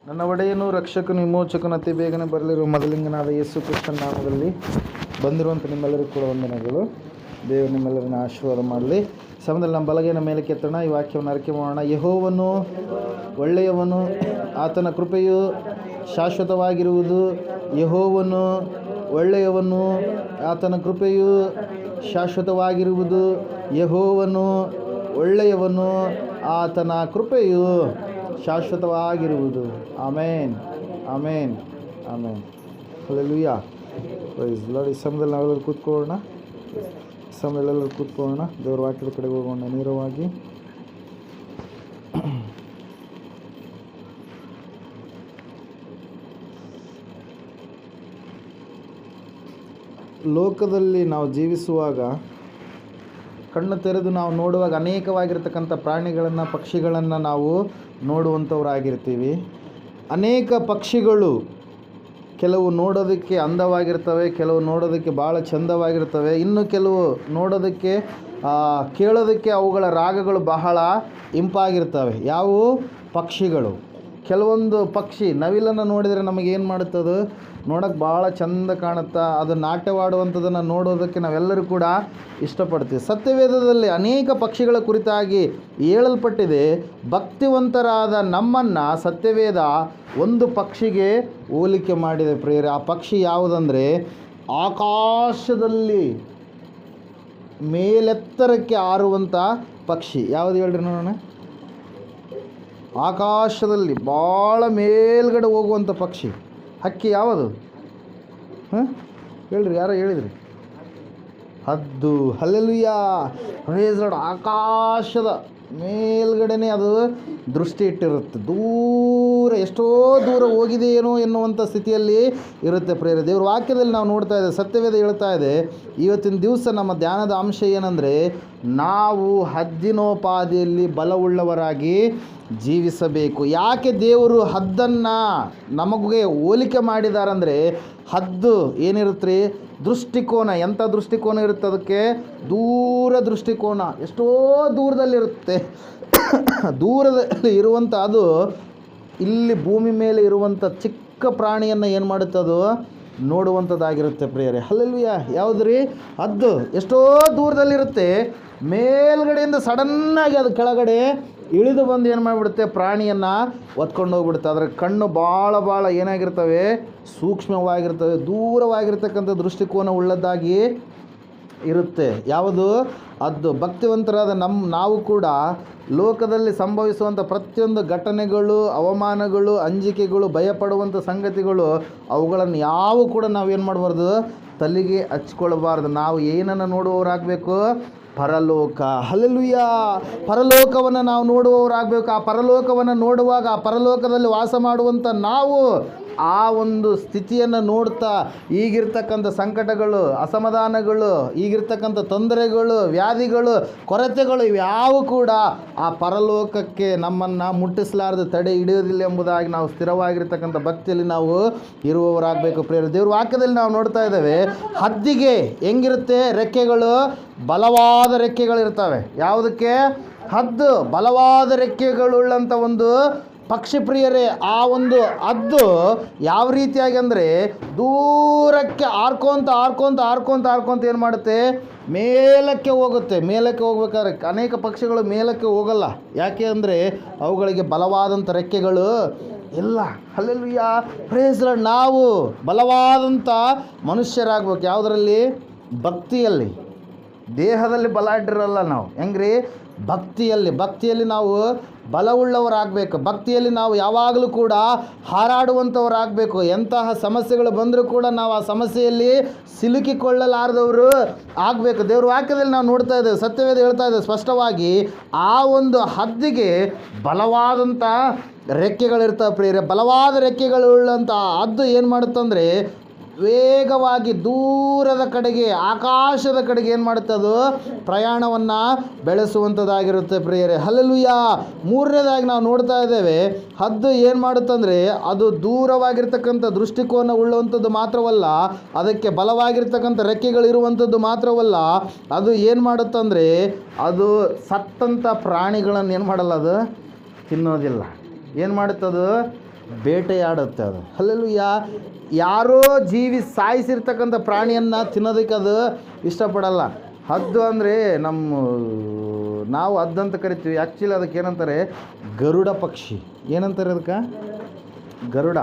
ನನ್ನ ಒಡೆಯನು ರಕ್ಷಕನು ವಿಮೋಚಕನು ಅತಿ ಬೇಗನೆ ಬರಲಿರುವ ಮೊದಲಿಂಗನಾದ ಯೇಸು ಕ್ರಿಸ್ತನ ನಾಮದಲ್ಲಿ ಬಂದಿರುವಂಥ ನಿಮ್ಮೆಲ್ಲರಿಗೂ ಕೂಡ ವಂದನೆಗಳು. ದೇವರು ನಿಮ್ಮೆಲ್ಲರನ್ನ ಆಶೀರ್ವಾದ ಮಾಡಲಿ. ಸಮಯದಲ್ಲಿ ನಮ್ಮ ಬಲಗೈನ ಮೇಲೆ ಕೆತ್ತೋಣ. ಈ ವಾಕ್ಯವನ್ನು ಅರಿಕೆ ಮಾಡೋಣ. ಯೆಹೋವನು ಒಳ್ಳೆಯವನು, ಆತನ ಕೃಪೆಯು ಶಾಶ್ವತವಾಗಿರುವುದು. ಯೆಹೋವನು ಒಳ್ಳೆಯವನು, ಆತನ ಕೃಪೆಯು ಶಾಶ್ವತವಾಗಿರುವುದು. ಯೆಹೋವನು ಒಳ್ಳೆಯವನು, ಆತನ ಕೃಪೆಯು ಶಾಶ್ವತವಾಗಿರುವುದು. Amen, amen, amen. Hallelujah, praise Lord. ಈ ಸಮಯದಲ್ಲಿ ನಾವೆಲ್ಲರೂ ಕೂತ್ಕೊಳ್ಳೋಣ. ಸಮಯದಲ್ಲೆಲ್ಲರೂ ಕೂತ್ಕೊಳ್ಳೋಣ. ದೇವರ ವಾಕ್ಯದ ಕಡೆಗೆ ಹೋಗೋಣ ನೇರವಾಗಿ. ಲೋಕದಲ್ಲಿ ನಾವು ಜೀವಿಸುವಾಗ ಕಣ್ಣು ತೆರೆದು ನಾವು ನೋಡುವಾಗ ಅನೇಕವಾಗಿರ್ತಕ್ಕಂಥ ಪ್ರಾಣಿಗಳನ್ನು, ಪಕ್ಷಿಗಳನ್ನು ನಾವು ನೋಡುವಂಥವರಾಗಿರ್ತೀವಿ. ಅನೇಕ ಪಕ್ಷಿಗಳು ಕೆಲವು ನೋಡೋದಕ್ಕೆ ಅಂದವಾಗಿರ್ತವೆ, ಕೆಲವು ನೋಡೋದಕ್ಕೆ ಭಾಳ ಚಂದವಾಗಿರ್ತವೆ, ಇನ್ನು ಕೆಲವು ನೋಡೋದಕ್ಕೆ ಕೇಳೋದಕ್ಕೆ ಅವುಗಳ ರಾಗಗಳು ಬಹಳ ಇಂಪಾಗಿರ್ತವೆ. ಯಾವುವು? ಪಕ್ಷಿಗಳು. ಕೆಲವೊಂದು ಪಕ್ಷಿ ನವಿಲನ್ನು ನೋಡಿದರೆ ನಮಗೇನು ಮಾಡುತ್ತದು? ನೋಡೋಕ್ಕೆ ಭಾಳ ಚಂದ ಕಾಣುತ್ತಾ, ಅದು ನಾಟ್ಯವಾಡುವಂಥದ್ದನ್ನು ನೋಡೋದಕ್ಕೆ ನಾವೆಲ್ಲರೂ ಕೂಡ ಇಷ್ಟಪಡ್ತೀವಿ. ಸತ್ಯವೇದದಲ್ಲಿ ಅನೇಕ ಪಕ್ಷಿಗಳ ಕುರಿತಾಗಿ ಹೇಳಲ್ಪಟ್ಟಿದೆ. ಭಕ್ತಿವಂತರಾದ ನಮ್ಮನ್ನು ಸತ್ಯವೇದ ಒಂದು ಪಕ್ಷಿಗೆ ಹೋಲಿಕೆ ಮಾಡಿದೆ ಪ್ರಿಯರೇ. ಆ ಪಕ್ಷಿ ಯಾವುದಂದರೆ ಆಕಾಶದಲ್ಲಿ ಮೇಲೆತ್ತರಕ್ಕೆ ಹಾರುವಂಥ ಪಕ್ಷಿ. ಯಾವುದು ಹೇಳ್ರಿ ನೋಡೋಣ? ಆಕಾಶದಲ್ಲಿ ಭಾಳ ಮೇಲ್ಗಡೆ ಹೋಗುವಂಥ ಪಕ್ಷಿ, ಹಕ್ಕಿ ಯಾವುದು? ಹೇಳ್ರಿ, ಯಾರೋ ಹೇಳಿದ್ರಿ? ಹದ್ದು. Hallelujah, praise Lord. ಆಕಾಶದ ಮೇಲ್ಗಡೆನೇ ಅದು ದೃಷ್ಟಿ ಇಟ್ಟಿರುತ್ತೆ. ದೂರ, ಎಷ್ಟೋ ದೂರ ಹೋಗಿದೆಯೇನೋ ಎನ್ನುವಂಥ ಸ್ಥಿತಿಯಲ್ಲಿ ಇರುತ್ತೆ ಪ್ರಿಯರೇ. ದೇವ್ರ ವಾಕ್ಯದಲ್ಲಿ ನಾವು ನೋಡ್ತಾ ಇದ್ದೇವೆ, ಸತ್ಯವೇದ ಹೇಳ್ತಾ ಇದೆ. ಇವತ್ತಿನ ದಿವಸ ನಮ್ಮ ಧ್ಯಾನದ ಅಂಶ ಏನಂದರೆ, ನಾವು ಹದ್ದಿನೋಪಾದಿಯಲ್ಲಿ ಬಲವುಳ್ಳವರಾಗಿ ಜೀವಿಸಬೇಕು. ಯಾಕೆ ದೇವರು ಹದ್ದನ್ನು ನಮಗೆ ಹೋಲಿಕೆ ಮಾಡಿದಾರಂದರೆ, ಹದ್ದು ಏನಿರುತ್ತೆ? ದೃಷ್ಟಿಕೋನ. ಎಂಥ ದೃಷ್ಟಿಕೋನ ಇರುತ್ತೆ ಅದಕ್ಕೆ? ದೂರ ದೃಷ್ಟಿಕೋನ. ಎಷ್ಟೋ ದೂರದಲ್ಲಿರುತ್ತೆ. ದೂರದಲ್ಲಿ ಇರುವಂಥ ಅದು ಇಲ್ಲಿ ಭೂಮಿ ಮೇಲೆ ಇರುವಂಥ ಚಿಕ್ಕ ಪ್ರಾಣಿಯನ್ನು ಏನು ಮಾಡುತ್ತದು? ನೋಡುವಂಥದ್ದಾಗಿರುತ್ತೆ ಪ್ರಿಯರೇ. ಹಲ್ಲೆಲೂಯಾ. ಯಾವುದು ರೀ? ಹದ್ದು. ಎಷ್ಟೋ ದೂರದಲ್ಲಿರುತ್ತೆ. ಮೇಲ್ಗಡೆಯಿಂದ ಸಡನ್ನಾಗಿ ಅದು ಕೆಳಗಡೆ ಇಳಿದು ಬಂದು ಏನು ಮಾಡಿಬಿಡುತ್ತೆ? ಪ್ರಾಣಿಯನ್ನು ಒತ್ಕೊಂಡು ಹೋಗ್ಬಿಡುತ್ತೆ. ಅದರ ಕಣ್ಣು ಭಾಳ ಏನಾಗಿರ್ತವೆ? ಸೂಕ್ಷ್ಮವಾಗಿರ್ತವೆ. ದೂರವಾಗಿರ್ತಕ್ಕಂಥ ದೃಷ್ಟಿಕೋನ ಉಳ್ಳದ್ದಾಗಿ ಇರುತ್ತೆ. ಯಾವುದು? ಅದು. ಭಕ್ತಿವಂತರಾದ ನಾವು ಕೂಡ ಲೋಕದಲ್ಲಿ ಸಂಭವಿಸುವಂಥ ಪ್ರತಿಯೊಂದು ಘಟನೆಗಳು, ಅವಮಾನಗಳು, ಅಂಜಿಕೆಗಳು, ಭಯಪಡುವಂಥ ಸಂಗತಿಗಳು, ಅವುಗಳನ್ನು ಯಾವ ಕೂಡ ನಾವೇನು ಮಾಡಬಾರ್ದು? ತಲೆಗೆ ಹಚ್ಕೊಳ್ಬಾರ್ದು. ನಾವು ಏನನ್ನು ನೋಡುವವರಾಗಬೇಕು? ಪರಲೋಕ. ಹಲ್ಲೆಲೂಯಾ. ಪರಲೋಕವನ್ನು ನಾವು ನೋಡುವವರಾಗಬೇಕು. ಆ ಪರಲೋಕವನ್ನು ನೋಡುವಾಗ ಆ ಪರಲೋಕದಲ್ಲಿ ವಾಸ ಮಾಡುವಂಥ ನಾವು ಆ ಒಂದು ಸ್ಥಿತಿಯನ್ನು ನೋಡ್ತಾ ಈಗಿರ್ತಕ್ಕಂಥ ಸಂಕಟಗಳು, ಅಸಮಾಧಾನಗಳು, ಈಗಿರ್ತಕ್ಕಂಥ ತೊಂದರೆಗಳು, ವ್ಯಾಧಿಗಳು, ಕೊರತೆಗಳು ಇವ್ಯಾವು ಕೂಡ ಆ ಪರಲೋಕಕ್ಕೆ ನಮ್ಮನ್ನು ಮುಟ್ಟಿಸಲಾರದೆ ತಡೆ ಹಿಡಿಯೋದಿಲ್ಲ ಎಂಬುದಾಗಿ ನಾವು ಸ್ಥಿರವಾಗಿರ್ತಕ್ಕಂಥ ಭಕ್ತಿಯಲ್ಲಿ ನಾವು ಇರುವವರಾಗಬೇಕು ಪ್ರಿಯರೇ. ದೇವ್ರ ವಾಕ್ಯದಲ್ಲಿ ನಾವು ನೋಡ್ತಾ ಇದ್ದೇವೆ, ಹದ್ದಿಗೆ ಹೆಂಗಿರುತ್ತೆ? ರೆಕ್ಕೆಗಳು, ಬಲವಾದ ರೆಕ್ಕೆಗಳಿರ್ತವೆ. ಯಾವುದಕ್ಕೆ? ಹದ್ದು. ಬಲವಾದ ರೆಕ್ಕೆಗಳುಳ್ಳಂಥ ಒಂದು ಪಕ್ಷಿ ಪ್ರಿಯರೇ. ಆ ಒಂದು ಹದ್ದು ಯಾವ ರೀತಿಯಾಗಿ ಅಂದರೆ, ದೂರಕ್ಕೆ ಹಾರ್ಕೊಂತ ಏನು ಮಾಡುತ್ತೆ? ಮೇಲಕ್ಕೆ ಹೋಗುತ್ತೆ. ಮೇಲಕ್ಕೆ ಹೋಗ್ಬೇಕಾದ್ರೆ ಅನೇಕ ಪಕ್ಷಿಗಳು ಮೇಲಕ್ಕೆ ಹೋಗಲ್ಲ. ಯಾಕೆ ಅಂದರೆ ಅವುಗಳಿಗೆ ಬಲವಾದಂಥ ರೆಕ್ಕೆಗಳು ಇಲ್ಲ. Hallelujah, praise Lord. ನಾವು ಬಲವಾದಂಥ ಮನುಷ್ಯರಾಗಬೇಕು. ಯಾವುದರಲ್ಲಿ? ಭಕ್ತಿಯಲ್ಲಿ. ದೇಹದಲ್ಲಿ ಬಲ ಇಟ್ಟಿರಲ್ಲ ನಾವು. ಹೆಂಗ್ರಿ? ಭಕ್ತಿಯಲ್ಲಿ ನಾವು ಬಲವುಳ್ಳವರಾಗಬೇಕು. ಭಕ್ತಿಯಲ್ಲಿ ನಾವು ಯಾವಾಗಲೂ ಕೂಡ ಹಾರಾಡುವಂಥವರಾಗಬೇಕು. ಎಂತಹ ಸಮಸ್ಯೆಗಳು ಬಂದರೂ ಕೂಡ ನಾವು ಆ ಸಮಸ್ಯೆಯಲ್ಲಿ ಸಿಲುಕಿಕೊಳ್ಳಲಾರದವರು ಆಗಬೇಕು. ದೇವ್ರ ವಾಕ್ಯದಲ್ಲಿ ನಾವು ನೋಡ್ತಾ ಇದ್ದೇವೆ, ಸತ್ಯವೇದ ಹೇಳ್ತಾ ಇದ್ದೇವೆ ಸ್ಪಷ್ಟವಾಗಿ, ಆ ಒಂದು ಹದ್ದಿಗೆ ಬಲವಾದಂಥ ರೆಕ್ಕೆಗಳಿರ್ತವೆ ಪ್ರಿಯರೇ. ಬಲವಾದ ರೆಕ್ಕೆಗಳುಳ್ಳಂಥ ಹದ್ದು ಏನು ಮಾಡುತ್ತಂದರೆ, ವೇಗವಾಗಿ ದೂರದ ಕಡೆಗೆ, ಆಕಾಶದ ಕಡೆಗೆ ಏನು ಮಾಡುತ್ತೆ? ಅದು ಪ್ರಯಾಣವನ್ನು ಬೆಳೆಸುವಂಥದ್ದಾಗಿರುತ್ತೆ ಪ್ರಿಯರೇ. ಹಲ್ಲೆಲೂಯಾ. ಮೂರನೇದಾಗಿ ನಾವು ನೋಡ್ತಾ ಇದ್ದೇವೆ, ಹದ್ದು ಏನು ಮಾಡುತ್ತಂದರೆ, ಅದು ದೂರವಾಗಿರ್ತಕ್ಕಂಥ ದೃಷ್ಟಿಕೋನ ಉಳ್ಳುವಂಥದ್ದು ಮಾತ್ರವಲ್ಲ, ಅದಕ್ಕೆ ಬಲವಾಗಿರ್ತಕ್ಕಂಥ ರೆಕ್ಕೆಗಳಿರುವಂಥದ್ದು ಮಾತ್ರವಲ್ಲ, ಅದು ಏನು ಮಾಡುತ್ತಂದರೆ, ಅದು ಸತ್ತಂಥ ಪ್ರಾಣಿಗಳನ್ನು ಏನು ಮಾಡಲ್ಲ? ಅದು ತಿನ್ನೋದಿಲ್ಲ. ಏನು ಮಾಡುತ್ತದು? ಬೇಟೆಯಾಡುತ್ತೆ ಅದು. ಹಲ್ಲೆಲೂಯಾ. ಯಾರೋ ಜೀವಿ ಸಾಯಿಸಿರ್ತಕ್ಕಂಥ ಪ್ರಾಣಿಯನ್ನು ತಿನ್ನೋದಕ್ಕೆ ಅದು ಇಷ್ಟಪಡಲ್ಲ. ಹದ್ದು ಅಂದರೆ ನಾವು ಹದ್ದಂತ ಕರಿತೀವಿ, ಆ್ಯಕ್ಚುಲಿ ಅದಕ್ಕೆ ಏನಂತಾರೆ, ಗರುಡ ಪಕ್ಷಿ. ಏನಂತಾರೆ ಅದಕ್ಕೆ? ಗರುಡ.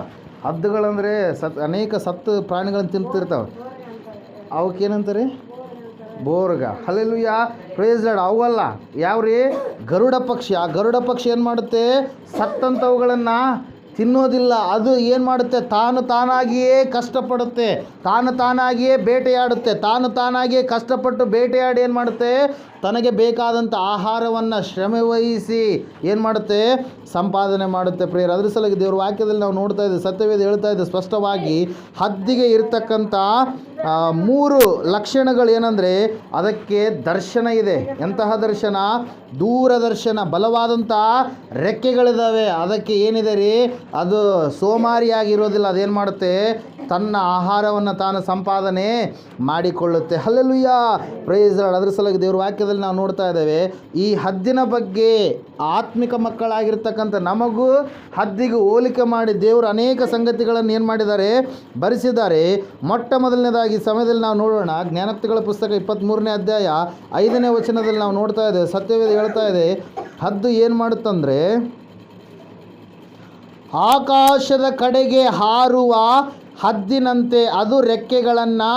ಹದ್ದುಗಳಂದರೆ ಅನೇಕ ಸತ್ತು ಪ್ರಾಣಿಗಳನ್ನು ತಿಂತಿರ್ತಾವೆ, ಅವಕ್ಕೇನಂತಾರೆ? ಬೋರ್ಗ. Hallelujah, praise Lord. ಅವಲ್ಲ, ಯಾವ್ರಿ? ಗರುಡ ಪಕ್ಷಿ. ಆ ಗರುಡ ಪಕ್ಷಿ ಏನು ಮಾಡುತ್ತೆ? ಸತ್ತಂಥವುಗಳನ್ನು ತಿನ್ನೋದಿಲ್ಲ. ಅದು ಏನು ಮಾಡುತ್ತೆ? ತಾನಾಗಿಯೇ ಕಷ್ಟಪಡುತ್ತೆ, ತಾನಾಗಿಯೇ ಬೇಟೆಯಾಡುತ್ತೆ, ತಾನಾಗಿಯೇ ಕಷ್ಟಪಟ್ಟು ಬೇಟೆಯಾಡಿ ಏನು ಮಾಡುತ್ತೆ? ತನಗೆ ಬೇಕಾದಂಥ ಆಹಾರವನ್ನು ಶ್ರಮವಹಿಸಿ ಏನು ಮಾಡುತ್ತೆ? ಸಂಪಾದನೆ ಮಾಡುತ್ತೆ. ಪ್ರೇಯರ್. ಅದ್ರ ಸಲುವಾಗಿ ದೇವ್ರ ವಾಕ್ಯದಲ್ಲಿ ನಾವು ನೋಡ್ತಾ ಇದ್ದೀವಿ, ಸತ್ಯವೇದ ಹೇಳ್ತಾ ಇದೆ ಸ್ಪಷ್ಟವಾಗಿ, ಹದ್ದಿಗೆ ಇರ್ತಕ್ಕಂಥ 3 ಲಕ್ಷಣಗಳು ಏನಂದರೆ, ಅದಕ್ಕೆ ದರ್ಶನ ಇದೆ. ಎಂತಹ ದರ್ಶನ? ದೂರದರ್ಶನ. ಬಲವಾದಂಥ ರೆಕ್ಕೆಗಳಿದ್ದಾವೆ. ಅದಕ್ಕೆ ಏನಿದೆ ರೀ? ಅದು ಸೋಮಾರಿಯಾಗಿರೋದಿಲ್ಲ. ಅದೇನು ಮಾಡುತ್ತೆ? ತನ್ನ ಆಹಾರವನ್ನು ತಾನು ಸಂಪಾದನೆ ಮಾಡಿಕೊಳ್ಳುತ್ತೆ. Hallelujah, praise lord. ಅದ್ರ ಸಲುವಾಗಿ ದೇವ್ರ ವಾಕ್ಯದಲ್ಲಿ ನಾವು ನೋಡ್ತಾ ಇದ್ದೇವೆ, ಈ ಹದ್ದಿನ ಬಗ್ಗೆ ಆತ್ಮಿಕ ಮಕ್ಕಳಾಗಿರ್ತಕ್ಕಂಥ ನಮಗೂ ಹದ್ದಿಗೂ ಹೋಲಿಕೆ ಮಾಡಿ ದೇವರು ಅನೇಕ ಸಂಗತಿಗಳನ್ನು ಏನು ಮಾಡಿದ್ದಾರೆ? ಬರೆಸಿದ್ದಾರೆ. ಮೊಟ್ಟ ಮೊದಲನೇದಾಗಿ ಸಮಯದಲ್ಲಿ ನಾವು ನೋಡೋಣ, ಜ್ಞಾನೋಕ್ತಿಗಳ ಪುಸ್ತಕ 23ನೇ ಅಧ್ಯಾಯ 5ನೇ ವಚನದಲ್ಲಿ ನಾವು ನೋಡ್ತಾ ಇದ್ದೇವೆ. ಸತ್ಯವೇದ ಹೇಳ್ತಾ ಇದೆ, ಹದ್ದು ಏನು ಮಾಡುತ್ತಂದರೆ, ಆಕಾಶದ ಕಡೆಗೆ ಹಾರುವ ಹದ್ದಿನಂತೆ ಅದು ರೆಕ್ಕೆಗಳನ್ನು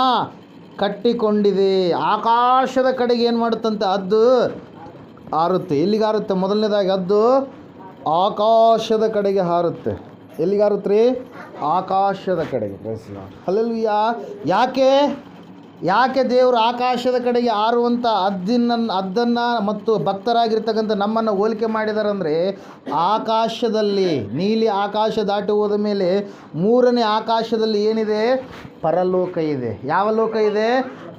ಕಟ್ಟಿಕೊಂಡಿದೆ. ಆಕಾಶದ ಕಡೆಗೆ ಏನು ಮಾಡುತ್ತಂತೆ? ಹದ್ದು ಹಾರುತ್ತೆ. ಎಲ್ಲಿಗೆ ಹಾರುತ್ತೆ? ಮೊದಲನೇದಾಗಿ ಹದ್ದು ಆಕಾಶದ ಕಡೆಗೆ ಹಾರುತ್ತೆ. ಎಲ್ಲಿಗೆ ಹಾರುತ್ತೆ ರೀ? ಆಕಾಶದ ಕಡೆಗೆ. Praise Lord. ಹಲ್ಲೆಲೂಯಾ. ಯಾಕೆ ದೇವರು ಆಕಾಶದ ಕಡೆಗೆ ಹಾರುವಂಥ ಹದ್ದನ್ನು ಮತ್ತು ಭಕ್ತರಾಗಿರ್ತಕ್ಕಂಥ ನಮ್ಮನ್ನು ಹೋಲಿಕೆ ಮಾಡಿದಾರಂದರೆ, ಆಕಾಶದಲ್ಲಿ ನೀಲಿ ಆಕಾಶ ದಾಟಿ ಹೋದ ಮೇಲೆ 3ನೇ ಆಕಾಶದಲ್ಲಿ ಏನಿದೆ? ಪರಲೋಕ ಇದೆ. ಯಾವ ಲೋಕ ಇದೆ?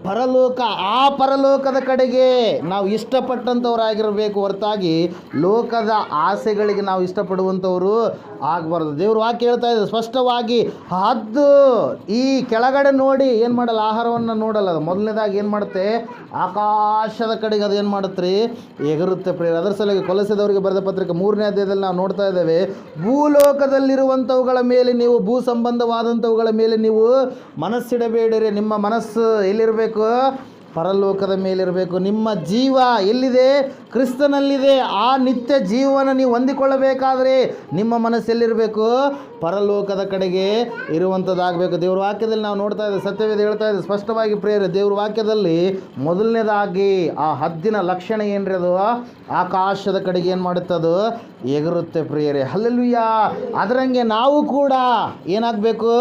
ಪರಲೋಕ. ಆ ಪರಲೋಕದ ಕಡೆಗೆ ನಾವು ಇಷ್ಟಪಟ್ಟಂಥವರಾಗಿರಬೇಕು ಹೊರತಾಗಿ ಲೋಕದ ಆಸೆಗಳಿಗೆ ನಾವು ಇಷ್ಟಪಡುವಂಥವರು ಆಗಬಾರ್ದು. ದೇವ್ರ ವಾಕ್ಯ ಹೇಳ್ತಾ ಇದೆ ಸ್ಪಷ್ಟವಾಗಿ, ಹದ್ದು ಈ ಕೆಳಗಡೆ ನೋಡಿ ಏನು ಮಾಡಲ್ಲ? ಆಹಾರವನ್ನು ನೋಡಲ್ಲ. ಅದು ಮೊದಲನೇದಾಗಿ ಏನು ಮಾಡುತ್ತೆ? ಆಕಾಶದ ಕಡೆಗೆ ಅದು ಏನು ಮಾಡುತ್ತೆ ರೀ? ಎಗರುತ್ತೆ. ಪ್ರೇಯರ್. ಅದರ ಸಲುವಾಗಿ ಕೊಲೊಸ್ಸೆದವರಿಗೆ ಬರೆದ ಪತ್ರಿಕೆ 3ನೇ ಅಧ್ಯಾಯದಲ್ಲಿ ನಾವು ನೋಡ್ತಾ ಇದ್ದೇವೆ, ಭೂಲೋಕದಲ್ಲಿರುವಂಥವುಗಳ ಮೇಲೆ ನೀವು, ಭೂ ಸಂಬಂಧವಾದಂಥವುಗಳ ಮೇಲೆ ನೀವು ಮನಸ್ಸಿಡಬೇಡಿರಿ. ನಿಮ್ಮ ಮನಸ್ಸು ಎಲ್ಲಿರಬೇಕು? ಪರಲೋಕದ ಮೇಲಿರಬೇಕು. ನಿಮ್ಮ ಜೀವ ಎಲ್ಲಿದೆ? ಕ್ರಿಸ್ತನಲ್ಲಿದೆ. ಆ ನಿತ್ಯ ಜೀವನ ನೀವು ಹೊಂದಿಕೊಳ್ಳಬೇಕಾದ್ರೆ ನಿಮ್ಮ ಮನಸ್ಸೆಲ್ಲಿರಬೇಕು? ಪರಲೋಕದ ಕಡೆಗೆ ಇರುವಂಥದ್ದಾಗಬೇಕು. ದೇವ್ರ ವಾಕ್ಯದಲ್ಲಿ ನಾವು ನೋಡ್ತಾ ಇದ್ದೇವೆ, ಸತ್ಯವೇದ ಹೇಳ್ತಾ ಇದೆ ಸ್ಪಷ್ಟವಾಗಿ ಪ್ರೇಯರ್. ದೇವ್ರ ವಾಕ್ಯದಲ್ಲಿ ಮೊದಲನೇದಾಗಿ ಆ ಹದ್ದಿನ ಲಕ್ಷಣ ಏನ್ರಿ? ಅದು ಆಕಾಶದ ಕಡೆಗೆ ಏನು ಮಾಡುತ್ತದು? ಎಗರುತ್ತೆ ಪ್ರಿಯರೇ. ಹಲ್ಲೆಲೂಯಾ. ಅದರಂಗೆ ನಾವು ಕೂಡ ಏನಾಗಬೇಕು?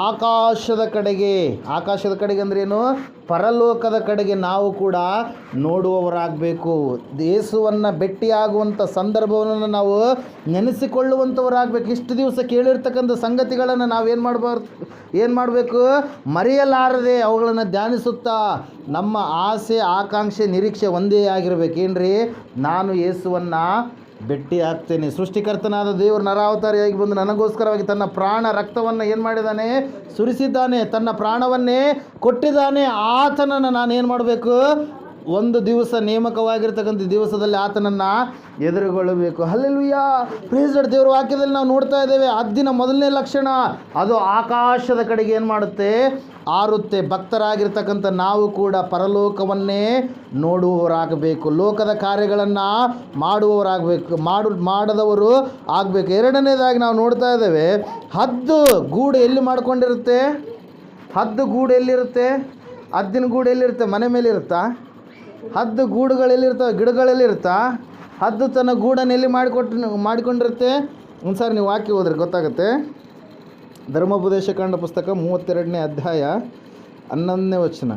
ಆಕಾಶದ ಕಡೆಗೆ. ಆಕಾಶದ ಕಡೆಗೆ ಅಂದ್ರೆ ಏನು? ಪರಲೋಕದ ಕಡೆಗೆ ನಾವು ಕೂಡ ನೋಡುವವರಾಗಬೇಕು. ಯೇಸುವನ್ನು ಭೇಟಿಯಾಗುವಂಥ ಸಂದರ್ಭವನ್ನು ನಾವು ನೆನೆಸಿಕೊಳ್ಳುವಂಥವರಾಗಬೇಕು. ಇಷ್ಟು ದಿವಸ ಕೇಳಿರ್ತಕ್ಕಂಥ ಸಂಗತಿಗಳನ್ನು ನಾವೇನು ಮಾಡಬೇಕು? ಮರೆಯಲಾರದೆ ಅವುಗಳನ್ನು ಧ್ಯಾನಿಸುತ್ತಾ ನಮ್ಮ ಆಸೆ, ಆಕಾಂಕ್ಷೆ, ನಿರೀಕ್ಷೆ ಒಂದೇ ಆಗಿರಬೇಕೇನ್ರಿ? ನಾನು ಯೇಸುವನ್ನು ಭೇಟಿ ಆಗ್ತೇನೆ. ಸೃಷ್ಟಿಕರ್ತನಾದ ದೇವರು ನರಾವತಾರಿಯಾಗಿ ಬಂದು ನನಗೋಸ್ಕರವಾಗಿ ತನ್ನ ಪ್ರಾಣ ರಕ್ತವನ್ನು ಏನು ಮಾಡಿದ್ದಾನೆ? ಸುರಿಸಿದ್ದಾನೆ. ತನ್ನ ಪ್ರಾಣವನ್ನೇ ಕೊಟ್ಟಿದ್ದಾನೆ. ಆತನನ್ನು ನಾನು ಏನು ಮಾಡಬೇಕು? ಒಂದು ದಿವಸ ನೇಮಕವಾಗಿರ್ತಕ್ಕಂಥ ದಿವಸದಲ್ಲಿ ಆತನನ್ನು ಎದುರುಗೊಳ್ಳಬೇಕು. Hallelujah, praise lord. ದೇವರ ವಾಕ್ಯದಲ್ಲಿ ನಾವು ನೋಡ್ತಾ ಇದ್ದೇವೆ, ಹದ್ದಿನ ಮೊದಲನೇ ಲಕ್ಷಣ ಅದು ಆಕಾಶದ ಕಡೆಗೆ ಏನು ಮಾಡುತ್ತೆ? ಹಾರುತ್ತೆ. ಭಕ್ತರಾಗಿರ್ತಕ್ಕಂಥ ನಾವು ಕೂಡ ಪರಲೋಕವನ್ನೇ ನೋಡುವವರಾಗಬೇಕು. ಲೋಕದ ಕಾರ್ಯಗಳನ್ನು ಮಾಡದವರು ಆಗಬೇಕು. ಎರಡನೇದಾಗಿ ನಾವು ನೋಡ್ತಾ ಇದ್ದೇವೆ, ಹದ್ದು ಗೂಡು ಎಲ್ಲಿ ಮಾಡ್ಕೊಂಡಿರುತ್ತೆ? ಹದ್ದು ಗೂಡು ಎಲ್ಲಿರುತ್ತೆ? ಹದ್ದಿನ ಗೂಡು ಎಲ್ಲಿರುತ್ತೆ? ಮನೆ ಮೇಲೆ ಇರುತ್ತಾ? ಹದ್ದು ಗೂಡುಗಳೆಲ್ಲಿರ್ತವೆ? ಗಿಡಗಳಲ್ಲಿರುತ್ತಾ? ಹದ್ದು ತನ್ನ ಗೂಡನ್ನು ಎಲ್ಲಿ ಮಾಡಿಕೊಂಡಿರುತ್ತೆ? ಒಂದು ಸಾರಿ ನೀವು ವಾಕ್ಯ ಹೋದ್ರೆ ಗೊತ್ತಾಗುತ್ತೆ. ಧರ್ಮೋಪದೇಶ ಕಾಂಡ ಪುಸ್ತಕ 32ನೇ ಅಧ್ಯಾಯ 11ನೇ ವಚನ.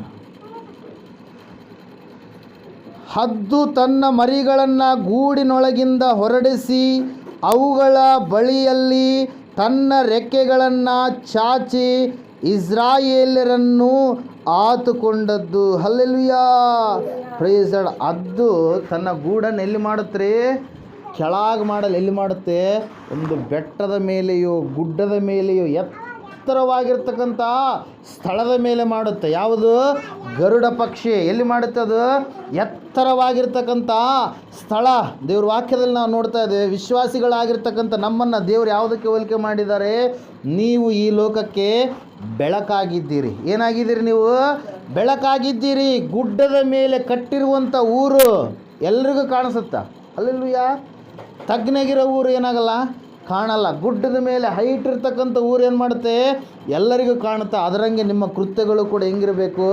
ಹದ್ದು ತನ್ನ ಮರಿಗಳನ್ನು ಗೂಡಿನೊಳಗಿಂದ ಹೊರಡಿಸಿ ಅವುಗಳ ಬಳಿಯಲ್ಲಿ ತನ್ನ ರೆಕ್ಕೆಗಳನ್ನು ಚಾಚಿ ಇಸ್ರಾಯೇಲ್ಯರನ್ನು ಆತುಕೊಂಡದ್ದು. Hallelujah, praise Lord. ಹದ್ದು ತನ್ನ ಗೂಡನ್ನು ಎಲ್ಲಿ ಮಾಡುತ್ತೆ? ಕೆಳಗೆ ಮಾಡಲು ಎಲ್ಲಿ ಮಾಡುತ್ತೆ? ಒಂದು ಬೆಟ್ಟದ ಮೇಲೆಯೋ ಗುಡ್ಡದ ಮೇಲೆಯೋ ಎತ್ತರವಾಗಿರ್ತಕ್ಕಂಥ ಸ್ಥಳದ ಮೇಲೆ ಮಾಡುತ್ತೆ. ಯಾವುದು? ಗರುಡ ಪಕ್ಷಿ. ಎಲ್ಲಿ ಮಾಡುತ್ತೆ ಅದು? ಎತ್ತರವಾಗಿರ್ತಕ್ಕಂಥ ಸ್ಥಳ. ದೇವ್ರ ವಾಕ್ಯದಲ್ಲಿ ನಾವು ನೋಡ್ತಾ ಇದ್ದೇವೆ, ವಿಶ್ವಾಸಿಗಳಾಗಿರ್ತಕ್ಕಂಥ ನಮ್ಮನ್ನು ದೇವರು ಯಾವುದಕ್ಕೆ ಹೋಲಿಕೆ ಮಾಡಿದ್ದಾರೆ? ನೀವು ಈ ಲೋಕಕ್ಕೆ ಬೆಳಕಾಗಿದ್ದೀರಿ. ಏನಾಗಿದ್ದೀರಿ ನೀವು? ಬೆಳಕಾಗಿದ್ದೀರಿ. ಗುಡ್ಡದ ಮೇಲೆ ಕಟ್ಟಿರುವಂಥ ಊರು ಎಲ್ರಿಗೂ ಕಾಣಿಸುತ್ತಾ? ಅಲ್ಲೆಲ್ಲೂಯ್ಯ. ತಗ್ನೆಗಿರೋ ಊರು ಏನಾಗಲ್ಲ, ಕಾಣಲ್ಲ. ಗುಡ್ಡದ ಮೇಲೆ ಹೈಟ್ ಇರ್ತಕ್ಕಂಥ ಊರು ಏನು ಮಾಡುತ್ತೆ? ಎಲ್ಲರಿಗೂ ಕಾಣುತ್ತೆ. ಅದರಂಗೆ ನಿಮ್ಮ ಕೃತ್ಯಗಳು ಕೂಡ ಹೆಂಗಿರಬೇಕು?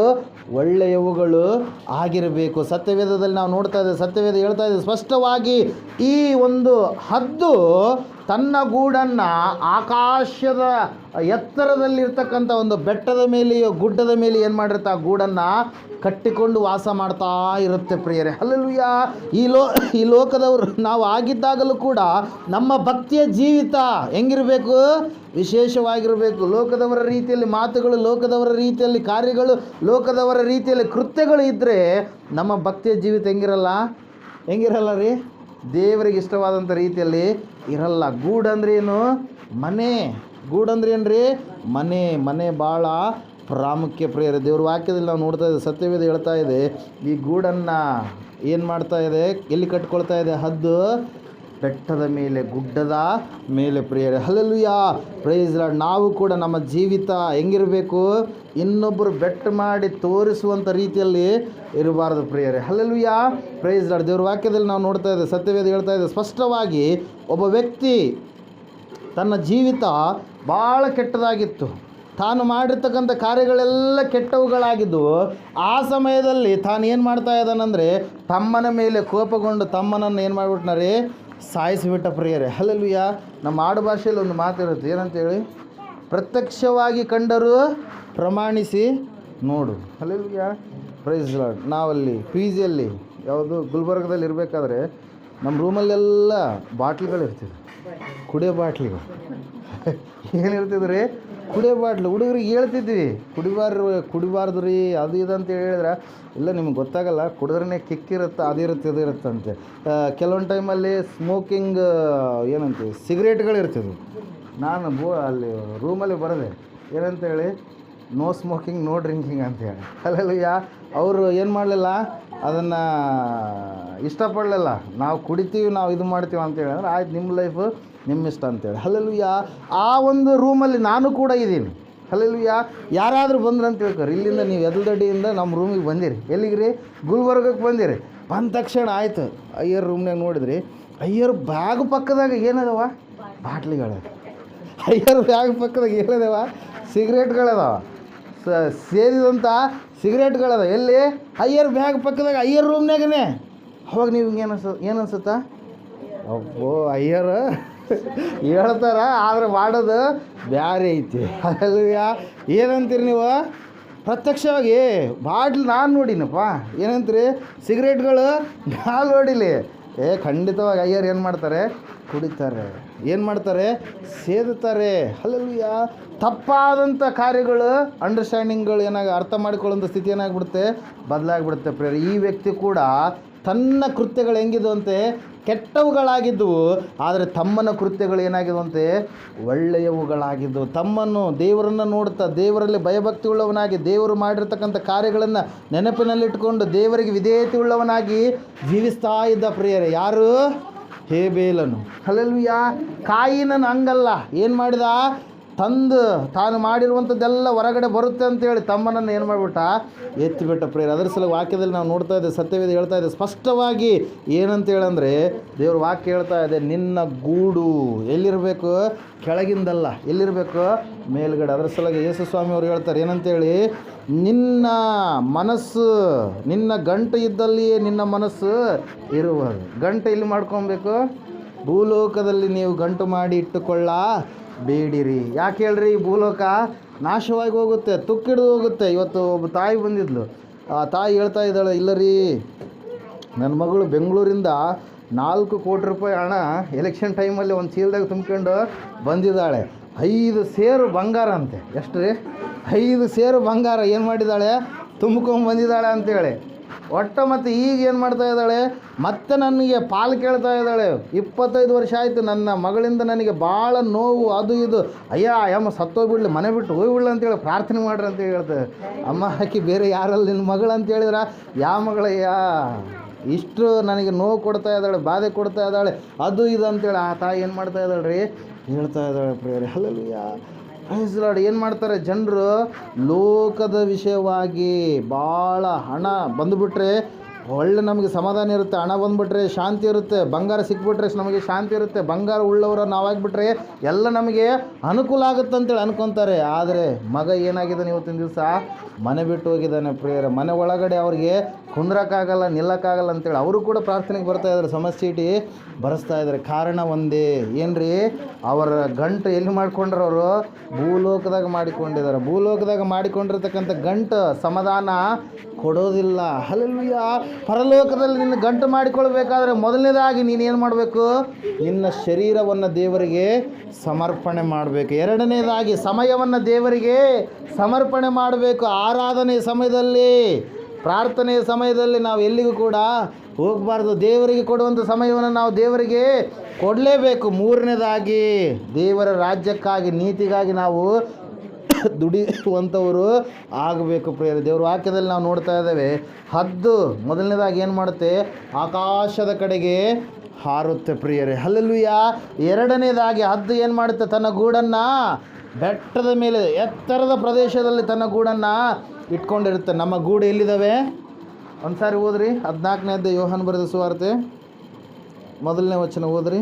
ಒಳ್ಳೆಯವುಗಳು ಆಗಿರಬೇಕು. ಸತ್ಯವೇದದಲ್ಲಿ ನಾವು ನೋಡ್ತಾ ಇದ್ದೇವೆ, ಸತ್ಯವೇದ ಹೇಳ್ತಾ ಇದೆ ಸ್ಪಷ್ಟವಾಗಿ, ಈ ಒಂದು ಹದ್ದು ತನ್ನ ಗೂಡನ್ನು ಆಕಾಶದ ಎತ್ತರದಲ್ಲಿರ್ತಕ್ಕಂಥ ಒಂದು ಬೆಟ್ಟದ ಮೇಲೆಯೋ ಗುಡ್ಡದ ಮೇಲೆ ಏನು ಮಾಡಿರುತ್ತೆ? ಆ ಗೂಡನ್ನು ಕಟ್ಟಿಕೊಂಡು ವಾಸ ಮಾಡ್ತಾ ಇರುತ್ತೆ ಪ್ರಿಯರೇ. ಹಲ್ಲೆಲೂಯ. ಈ ಲೋಕದವರು ನಾವು ಆಗಿದ್ದಾಗಲೂ ಕೂಡ ನಮ್ಮ ಭಕ್ತಿಯ ಜೀವಿತ ಹೆಂಗಿರಬೇಕು? ವಿಶೇಷವಾಗಿರಬೇಕು. ಲೋಕದವರ ರೀತಿಯಲ್ಲಿ ಮಾತುಗಳು, ಲೋಕದವರ ರೀತಿಯಲ್ಲಿ ಕಾರ್ಯಗಳು, ಲೋಕದವರ ರೀತಿಯಲ್ಲಿ ಕೃತ್ಯಗಳು ಇದ್ದರೆ ನಮ್ಮ ಭಕ್ತಿಯ ಜೀವಿತ ಹೆಂಗಿರಲ್ಲ ರೀ? ದೇವರಿಗೆ ಇಷ್ಟವಾದಂಥ ರೀತಿಯಲ್ಲಿ ಇರಲ್ಲ. ಗೂಡಂದ್ರೆ ಏನು? ಮನೆ. ಗೂಡಂದ್ರೆ ಏನು ರೀ? ಮನೆ ಭಾಳ ಪ್ರಾಮುಖ್ಯ ಪ್ರಿಯರೇ. ದೇವ್ರ ವಾಕ್ಯದಲ್ಲಿ ನಾವು ನೋಡ್ತಾ ಇದ್ದೇವೆ, ಸತ್ಯವೇದ ಹೇಳ್ತಾ ಇದೆ, ಈ ಗೂಡನ್ನು ಏನು ಮಾಡ್ತಾ ಇದೆ? ಎಲ್ಲಿ ಕಟ್ಕೊಳ್ತಾ ಇದೆ? ಹದ್ದು ಬೆಟ್ಟದ ಮೇಲೆ, ಗುಡ್ಡದ ಮೇಲೆ ಪ್ರಿಯರೇ. ಹಲ್ಲೆಲೂಯಾ. Praise Lord. ನಾವು ಕೂಡ ನಮ್ಮ ಜೀವಿತ ಹೆಂಗಿರಬೇಕು? ಇನ್ನೊಬ್ಬರು ಬೆಟ್ಟ ಮಾಡಿ ತೋರಿಸುವಂಥ ರೀತಿಯಲ್ಲಿ ಇರಬಾರ್ದು ಪ್ರಿಯರೇ. ಹಲ್ಲೆಲೂಯಾ. Praise Lord. ದೇವ್ರ ವಾಕ್ಯದಲ್ಲಿ ನಾವು ನೋಡ್ತಾ ಇದ್ದೇವೆ, ಸತ್ಯವೇದ ಹೇಳ್ತಾ ಇದೆ ಸ್ಪಷ್ಟವಾಗಿ, ಒಬ್ಬ ವ್ಯಕ್ತಿ ತನ್ನ ಜೀವಿತ ಭಾಳ ಕೆಟ್ಟದಾಗಿತ್ತು. ತಾನು ಮಾಡಿರ್ತಕ್ಕಂಥ ಕಾರ್ಯಗಳೆಲ್ಲ ಕೆಟ್ಟವುಗಳಾಗಿದ್ದವು. ಆ ಸಮಯದಲ್ಲಿ ತಾನು ಏನು ಮಾಡ್ತಾ ಇದ್ದಾನಂದರೆ, ತಮ್ಮನ ಮೇಲೆ ಕೋಪಗೊಂಡು ತಮ್ಮನನ್ನು ಏನು ಮಾಡಿಬಿಟ್ನಾರೆ? ಸಾಯಿಸಿಬಿಟ್ಟ ಪ್ರಿಯರೇ. ಹಲ್ಲೆಲೂಯಾ. ನಮ್ಮ ಆಡು ಭಾಷೆಯಲ್ಲಿ ಒಂದು ಮಾತಿರುತ್ತೆ, ಏನಂತೇಳಿ? ಪ್ರತ್ಯಕ್ಷವಾಗಿ ಕಂಡರೂ ಪ್ರಮಾಣಿಸಿ ನೋಡು. ಹಲ್ಲೆಲೂಯಾ. Praise Lord. ನಾವಲ್ಲಿ PGಯಲ್ಲಿ ಯಾವುದು ಗುಲ್ಬರ್ಗದಲ್ಲಿ ಇರಬೇಕಾದ್ರೆ ನಮ್ಮ ರೂಮಲ್ಲೆಲ್ಲ ಬಾಟ್ಲಿಗಳಿರ್ತಿದ್ವು, ಕುಡಿಯೋ ಬಾಟ್ಲಿಗಳು. ಏನಿರ್ತಿದ್ರಿ? ಕುಡಿಯೋ ಬಾಟ್ಲು. ಹುಡುಗರಿಗೆ ಹೇಳ್ತಿದ್ವಿ, ಕುಡಿಬಾರ್ದು ರೀ, ಅದು ಇದು ಅಂತ ಹೇಳಿದ್ರೆ, ಇಲ್ಲ ನಿಮ್ಗೆ ಗೊತ್ತಾಗಲ್ಲ, ಕುಡಿದ್ರೇ ಕಿಕ್ಕಿರುತ್ತೆ, ಅದಿರುತ್ತೆ ಇದಿರುತ್ತೆ ಅಂತೆ. ಕೆಲವೊಂದು ಟೈಮಲ್ಲಿ ಸ್ಮೋಕಿಂಗ್ ಏನಂತೀವಿ, ಸಿಗರೇಟ್ಗಳಿರ್ತಿದ್ವು. ನಾನು ಅಲ್ಲಿ ರೂಮಲ್ಲಿ ಬರದೆ ಏನಂತೇಳಿ, ನೋ ಸ್ಮೋಕಿಂಗ್ ನೋ ಡ್ರಿಂಕಿಂಗ್ ಅಂತೇಳಿ. ಅಲ್ಲೆಲ್ಲ ಅವರು ಏನು ಮಾಡಲಿಲ್ಲ, ಅದನ್ನು ಇಷ್ಟಪಡಲಿಲ್ಲ. ನಾವು ಕುಡಿತೀವಿ, ನಾವು ಇದು ಮಾಡ್ತೀವಿ ಅಂತೇಳಿ. ಅಂದರೆ ಆಯ್ತು, ನಿಮ್ಮ ಲೈಫು ನಿಮ್ಮ ಇಷ್ಟ ಅಂತೇಳಿ. ಹಲ್ಲೆಲೂಯ. ಆ ಒಂದು ರೂಮಲ್ಲಿ ನಾನು ಕೂಡ ಇದ್ದೀನಿ. ಹಲ್ಲೆಲೂಯ. ಯಾರಾದರೂ ಬಂದ್ರು ಅಂತ ಹೇಳ್ತಾರೆ, ಇಲ್ಲಿಂದ ನೀವು ಎದಲ್ದಡ್ಡಿಯಿಂದ ನಮ್ಮ ರೂಮಿಗೆ ಬಂದಿರಿ. ಎಲ್ಲಿಗೆ ರೀ? ಗುಲ್ಬರ್ಗಕ್ಕೆ ಬಂದಿರಿ. ಬಂದ ತಕ್ಷಣ ಆಯಿತು, ಅಯ್ಯರ್ ರೂಮ್ನಾಗ ನೋಡಿದ್ರಿ, ಅಯ್ಯರ್ ಬ್ಯಾಗ್ ಪಕ್ಕದಾಗ ಏನದವ? ಬಾಟ್ಲಿಗಳದ. ಅಯ್ಯರ್ ಬ್ಯಾಗ್ ಪಕ್ಕದಾಗ ಏನದವ? ಸಿಗರೇಟ್ಗಳದಾವ, ಸೇದಿದಂಥ ಸಿಗರೇಟ್ಗಳದ. ಎಲ್ಲಿ? ಅಯ್ಯರ್ ಬ್ಯಾಗ್ ಪಕ್ಕದಾಗ, ಅಯ್ಯರ್ ರೂಮ್ನಾಗೇ. ಅವಾಗ ನೀವು ಏನು ಅನ್ಸುತ್ತಾ? ಅಬ್ಬೋ, ಅಯ್ಯರ್ ಹೇಳ್ತಾರ, ಆದರೆ ಮಾಡೋದು ಬ್ಯಾರೆ ಐತಿ. ಅಲ್ಲೆಲ್ಲ ಏನಂತೀರಿ ನೀವು? ಪ್ರತ್ಯಕ್ಷವಾಗಿ ಬಾಟ್ಲಿ ನಾನು ನೋಡಿನಪ್ಪ. ಏನಂತೀರಿ? ಸಿಗರೇಟ್ಗಳು ನಾನು ನೋಡಿಲಿ. ಖಂಡಿತವಾಗಿ ಅಯ್ಯರ್ ಏನು ಮಾಡ್ತಾರೆ? ಕುಡಿತಾರೆ. ಏನು ಮಾಡ್ತಾರೆ? ಸೇದುತ್ತಾರೆ. ಅಲ್ಲೆಲ್ಲ ತಪ್ಪಾದಂಥ ಕಾರ್ಯಗಳು, ಅಂಡರ್ಸ್ಟ್ಯಾಂಡಿಂಗ್ಗಳು ಅರ್ಥ ಮಾಡಿಕೊಳ್ಳುವಂಥ ಸ್ಥಿತಿ ಏನಾಗ್ಬಿಡುತ್ತೆ? ಬದಲಾಗ್ಬಿಡುತ್ತೆ ಪ್ರಿಯರೇ. ಈ ವ್ಯಕ್ತಿ ಕೂಡ ತನ್ನ ಕೃತ್ಯಗಳು ಹೆಂಗಿದ್ವಂತೆ? ಕೆಟ್ಟವುಗಳಾಗಿದ್ದವು. ಆದರೆ ತಮ್ಮನ ಕೃತ್ಯಗಳು ಏನಾಗಿದ್ವಂತೆ? ಒಳ್ಳೆಯವುಗಳಾಗಿದ್ದವು. ತಮ್ಮನ್ನು, ದೇವರನ್ನು ನೋಡುತ್ತಾ, ದೇವರಲ್ಲಿ ಭಯಭಕ್ತಿ ಉಳ್ಳವನಾಗಿ, ದೇವರು ಮಾಡಿರ್ತಕ್ಕಂಥ ಕಾರ್ಯಗಳನ್ನು ನೆನಪಿನಲ್ಲಿಟ್ಟುಕೊಂಡು ದೇವರಿಗೆ ವಿಧೇಯತೆ ಉಳ್ಳವನಾಗಿ ಜೀವಿಸ್ತಾ ಇದ್ದ ಪ್ರಿಯರೇ. ಯಾರು? ಹೇಬೇಲನು. ಹಲ್ಲೆಲೂಯ. ಕಾಯಿನನು ಹಂಗಲ್ಲ. ಏನು ಮಾಡಿದ? ತಾನು ಮಾಡಿರುವಂಥದ್ದೆಲ್ಲ ಹೊರಗಡೆ ಬರುತ್ತೆ ಅಂತೇಳಿ ತಮ್ಮನನ್ನು ಏನು ಮಾಡಿಬಿಟ್ಟ? ಎತ್ತಿಬಿಟ್ಟ ಪ್ರಿಯರೇ. ಅದರ ಸಲ ವಾಕ್ಯದಲ್ಲಿ ನಾವು ನೋಡ್ತಾ ಇದ್ದೇವೆ, ಸತ್ಯವೇದ ಹೇಳ್ತಾ ಇದೆ ಸ್ಪಷ್ಟವಾಗಿ. ಏನಂತೇಳಂದರೆ, ದೇವ್ರ ವಾಕ್ಯ ಹೇಳ್ತಾ ಇದೆ, ನಿನ್ನ ಗೂಡು ಎಲ್ಲಿರಬೇಕು? ಕೆಳಗಿಂದಲ್ಲ, ಎಲ್ಲಿರಬೇಕು? ಮೇಲ್ಗಡೆ. ಅದರ ಸಲುವಾಗಿ ಯೇಸು ಸ್ವಾಮಿ ಅವರು ಹೇಳ್ತಾರೆ ಏನಂತೇಳಿ, ನಿನ್ನ ಮನಸ್ಸು, ನಿನ್ನ ಗಂಟು ಇದ್ದಲ್ಲಿಯೇ ನಿನ್ನ ಮನಸ್ಸು ಇರುವುದು. ಗಂಟು ಇಲ್ಲಿ ಮಾಡ್ಕೊಬೇಕು? ಭೂಲೋಕದಲ್ಲಿ ನೀವು ಗಂಟು ಮಾಡಿ ಇಟ್ಟುಕೊಳ್ಳ ಬೇಡಿರಿ. ಯಾಕೆ ಹೇಳ್ರಿ? ಈ ಭೂಲೋಕ ನಾಶವಾಗಿ ಹೋಗುತ್ತೆ, ತುಕ್ಕಿಡಿದು ಹೋಗುತ್ತೆ. ಇವತ್ತು ಒಬ್ಬ ತಾಯಿ ಬಂದಿದ್ಲು. ಆ ತಾಯಿ ಹೇಳ್ತಾ ಇದ್ದಾಳೆ, ಇಲ್ಲ ರೀ, ನನ್ನ ಮಗಳು ಬೆಂಗಳೂರಿಂದ 4 ಕೋಟಿ ರೂಪಾಯಿ ಹಣ ಎಲೆಕ್ಷನ್ ಟೈಮಲ್ಲಿ ಒಂದು ಚೀಲದಾಗ ತುಂಬ್ಕೊಂಡು ಬಂದಿದ್ದಾಳೆ. 5 ಸೇರು ಬಂಗಾರ ಅಂತೆ. ಎಷ್ಟು ರೀ? 5 ಸೇರು ಬಂಗಾರ ಏನು ಮಾಡಿದ್ದಾಳೆ? ತುಂಬ್ಕೊಂಡು ಬಂದಿದ್ದಾಳೆ ಅಂತೇಳಿ. ಒಟ್ಟು ಮತ್ತು ಈಗ ಏನು ಮಾಡ್ತಾ ಇದ್ದಾಳೆ, ಮತ್ತೆ ನನಗೆ ಪಾಲು ಕೇಳ್ತಾ ಇದ್ದಾಳೆ. 25 ವರ್ಷ ಆಯಿತು, ನನ್ನ ಮಗಳಿಂದ ನನಗೆ ಭಾಳ ನೋವು, ಅದು ಇದು, ಅಯ್ಯ ಅಮ್ಮ ಸತ್ತೋಗ್ಬಿಡ್ಲಿ, ಮನೆ ಬಿಟ್ಟು ಹೋಗ್ಬಿಡ್ಲಿ ಅಂತೇಳಿ ಪ್ರಾರ್ಥನೆ ಮಾಡ್ರಿ ಅಂತ ಹೇಳ್ತಾರೆ. ಅಮ್ಮ ಆಕಿ ಬೇರೆ ಯಾರಲ್ಲ ನಿನ್ನ ಮಗಳು ಅಂತ ಹೇಳಿದ್ರೆ, ಯಾವ ಮಗಳಯ್ಯ, ಇಷ್ಟು ನನಗೆ ನೋವು ಕೊಡ್ತಾ ಇದ್ದಾಳೆ, ಬಾಧೆ ಕೊಡ್ತಾ ಇದ್ದಾಳೆ, ಅದು ಇದು ಅಂತೇಳಿ ಆ ತಾಯಿ ಏನು ಮಾಡ್ತಾ ಇದ್ದಾಳೆ ರೀ, ಹೇಳ್ತಾ ಇದ್ದಾಳೆ ಪ್ರಿಯರೇ. Hallelujah, praise Lord. ಏನು ಮಾಡ್ತಾರೆ ಜನರು, ಲೋಕದ ವಿಷಯವಾಗಿ ಭಾಳ ಹಣ ಬಂದುಬಿಟ್ರೆ ಒಳ್ಳೆ ನಮಗೆ ಸಮಾಧಾನ ಇರುತ್ತೆ, ಹಣ ಬಂದುಬಿಟ್ರೆ ಶಾಂತಿ ಇರುತ್ತೆ, ಬಂಗಾರ ಸಿಕ್ಬಿಟ್ರೆ ನಮಗೆ ಶಾಂತಿ ಇರುತ್ತೆ, ಬಂಗಾರ ಉಳ್ಳವರು ನಾವಾಗಿಬಿಟ್ರೆ ಎಲ್ಲ ನಮಗೆ ಅನುಕೂಲ ಆಗುತ್ತೆ ಅಂತೇಳಿ ಅನ್ಕೊತಾರೆ. ಆದರೆ ಮಗ ಏನಾಗಿದ್ದಾನೆ ಇವತ್ತಿನ ದಿವಸ, ಮನೆ ಬಿಟ್ಟು ಹೋಗಿದ್ದಾನೆ ಪ್ರಿಯರೇ. ಮನೆ ಒಳಗಡೆ ಅವ್ರಿಗೆ ಕುಂದ್ರಕ್ಕಾಗಲ್ಲ, ನಿಲ್ಲಕ್ಕಾಗಲ್ಲ ಅಂತೇಳಿ ಅವರು ಕೂಡ ಪ್ರಾರ್ಥನೆಗೆ ಬರ್ತಾ ಇದ್ದಾರೆ, ಸಮಸ್ಯೆ ಚೀಟಿ ಬರೆಸ್ತಾ ಇದ್ದಾರೆ. ಕಾರಣ ಒಂದೇ, ಏನು ರೀ, ಅವರ ಗಂಟು ಎಲ್ಲಿ ಮಾಡ್ಕೊಂಡ್ರೆ ಅವರು ಭೂಲೋಕದಾಗ ಮಾಡಿಕೊಂಡಿದ್ದಾರೆ. ಭೂಲೋಕದಾಗ ಮಾಡಿಕೊಂಡಿರ್ತಕ್ಕಂಥ ಗಂಟು ಸಮಾಧಾನ ಕೊಡೋದಿಲ್ಲ. ಹಲ್ಲೆಲೂಯಾ. ಪರಲೋಕದಲ್ಲಿ ನಿನ್ನ ಗಂಟು ಮಾಡಿಕೊಳ್ಬೇಕಾದ್ರೆ ಮೊದಲನೇದಾಗಿ ನೀನೇನು ಮಾಡಬೇಕು, ನಿನ್ನ ಶರೀರವನ್ನು ದೇವರಿಗೆ ಸಮರ್ಪಣೆ ಮಾಡಬೇಕು. ಎರಡನೇದಾಗಿ ಸಮಯವನ್ನು ದೇವರಿಗೆ ಸಮರ್ಪಣೆ ಮಾಡಬೇಕು. ಆರಾಧನೆ ಸಮಯದಲ್ಲಿ, ಪ್ರಾರ್ಥನೆಯ ಸಮಯದಲ್ಲಿ ನಾವು ಎಲ್ಲಿಗೂ ಕೂಡ ಹೋಗಬಾರ್ದು. ದೇವರಿಗೆ ಕೊಡುವಂಥ ಸಮಯವನ್ನು ನಾವು ದೇವರಿಗೆ ಕೊಡಲೇಬೇಕು. ಮೂರನೇದಾಗಿ ದೇವರ ರಾಜ್ಯಕ್ಕಾಗಿ, ನೀತಿಗಾಗಿ ನಾವು ದುಡಿಯುವಂಥವರು ಆಗಬೇಕು ಪ್ರಿಯರೇ. ದೇವ್ರ ವಾಕ್ಯದಲ್ಲಿ ನಾವು ನೋಡ್ತಾ ಇದ್ದೇವೆ, ಹದ್ದು ಮೊದಲನೇದಾಗಿ ಏನು ಮಾಡುತ್ತೆ, ಆಕಾಶದ ಕಡೆಗೆ ಹಾರುತ್ತೆ ಪ್ರಿಯರೇ. ಹಲ್ಲೆಲೂಯಾ. ಎರಡನೇದಾಗಿ ಹದ್ದು ಏನು ಮಾಡುತ್ತೆ, ತನ್ನ ಗೂಡನ್ನು ಬೆಟ್ಟದ ಮೇಲೆ ಎತ್ತರದ ಪ್ರದೇಶದಲ್ಲಿ ತನ್ನ ಗೂಡನ್ನು ಇಟ್ಕೊಂಡಿರುತ್ತೆ. ನಮ್ಮ ಗೂಡು ಎಲ್ಲಿದ್ದಾವೆ, ಒಂದು ಸಾರಿ ಓದ್ರಿ 14ನೇ ಅಧ್ಯಾಯ ಯೋಹಾನ ಬರೆದ ಸುವಾರ್ತೆ 1ನೇ ವಚನ ಓದ್ರಿ.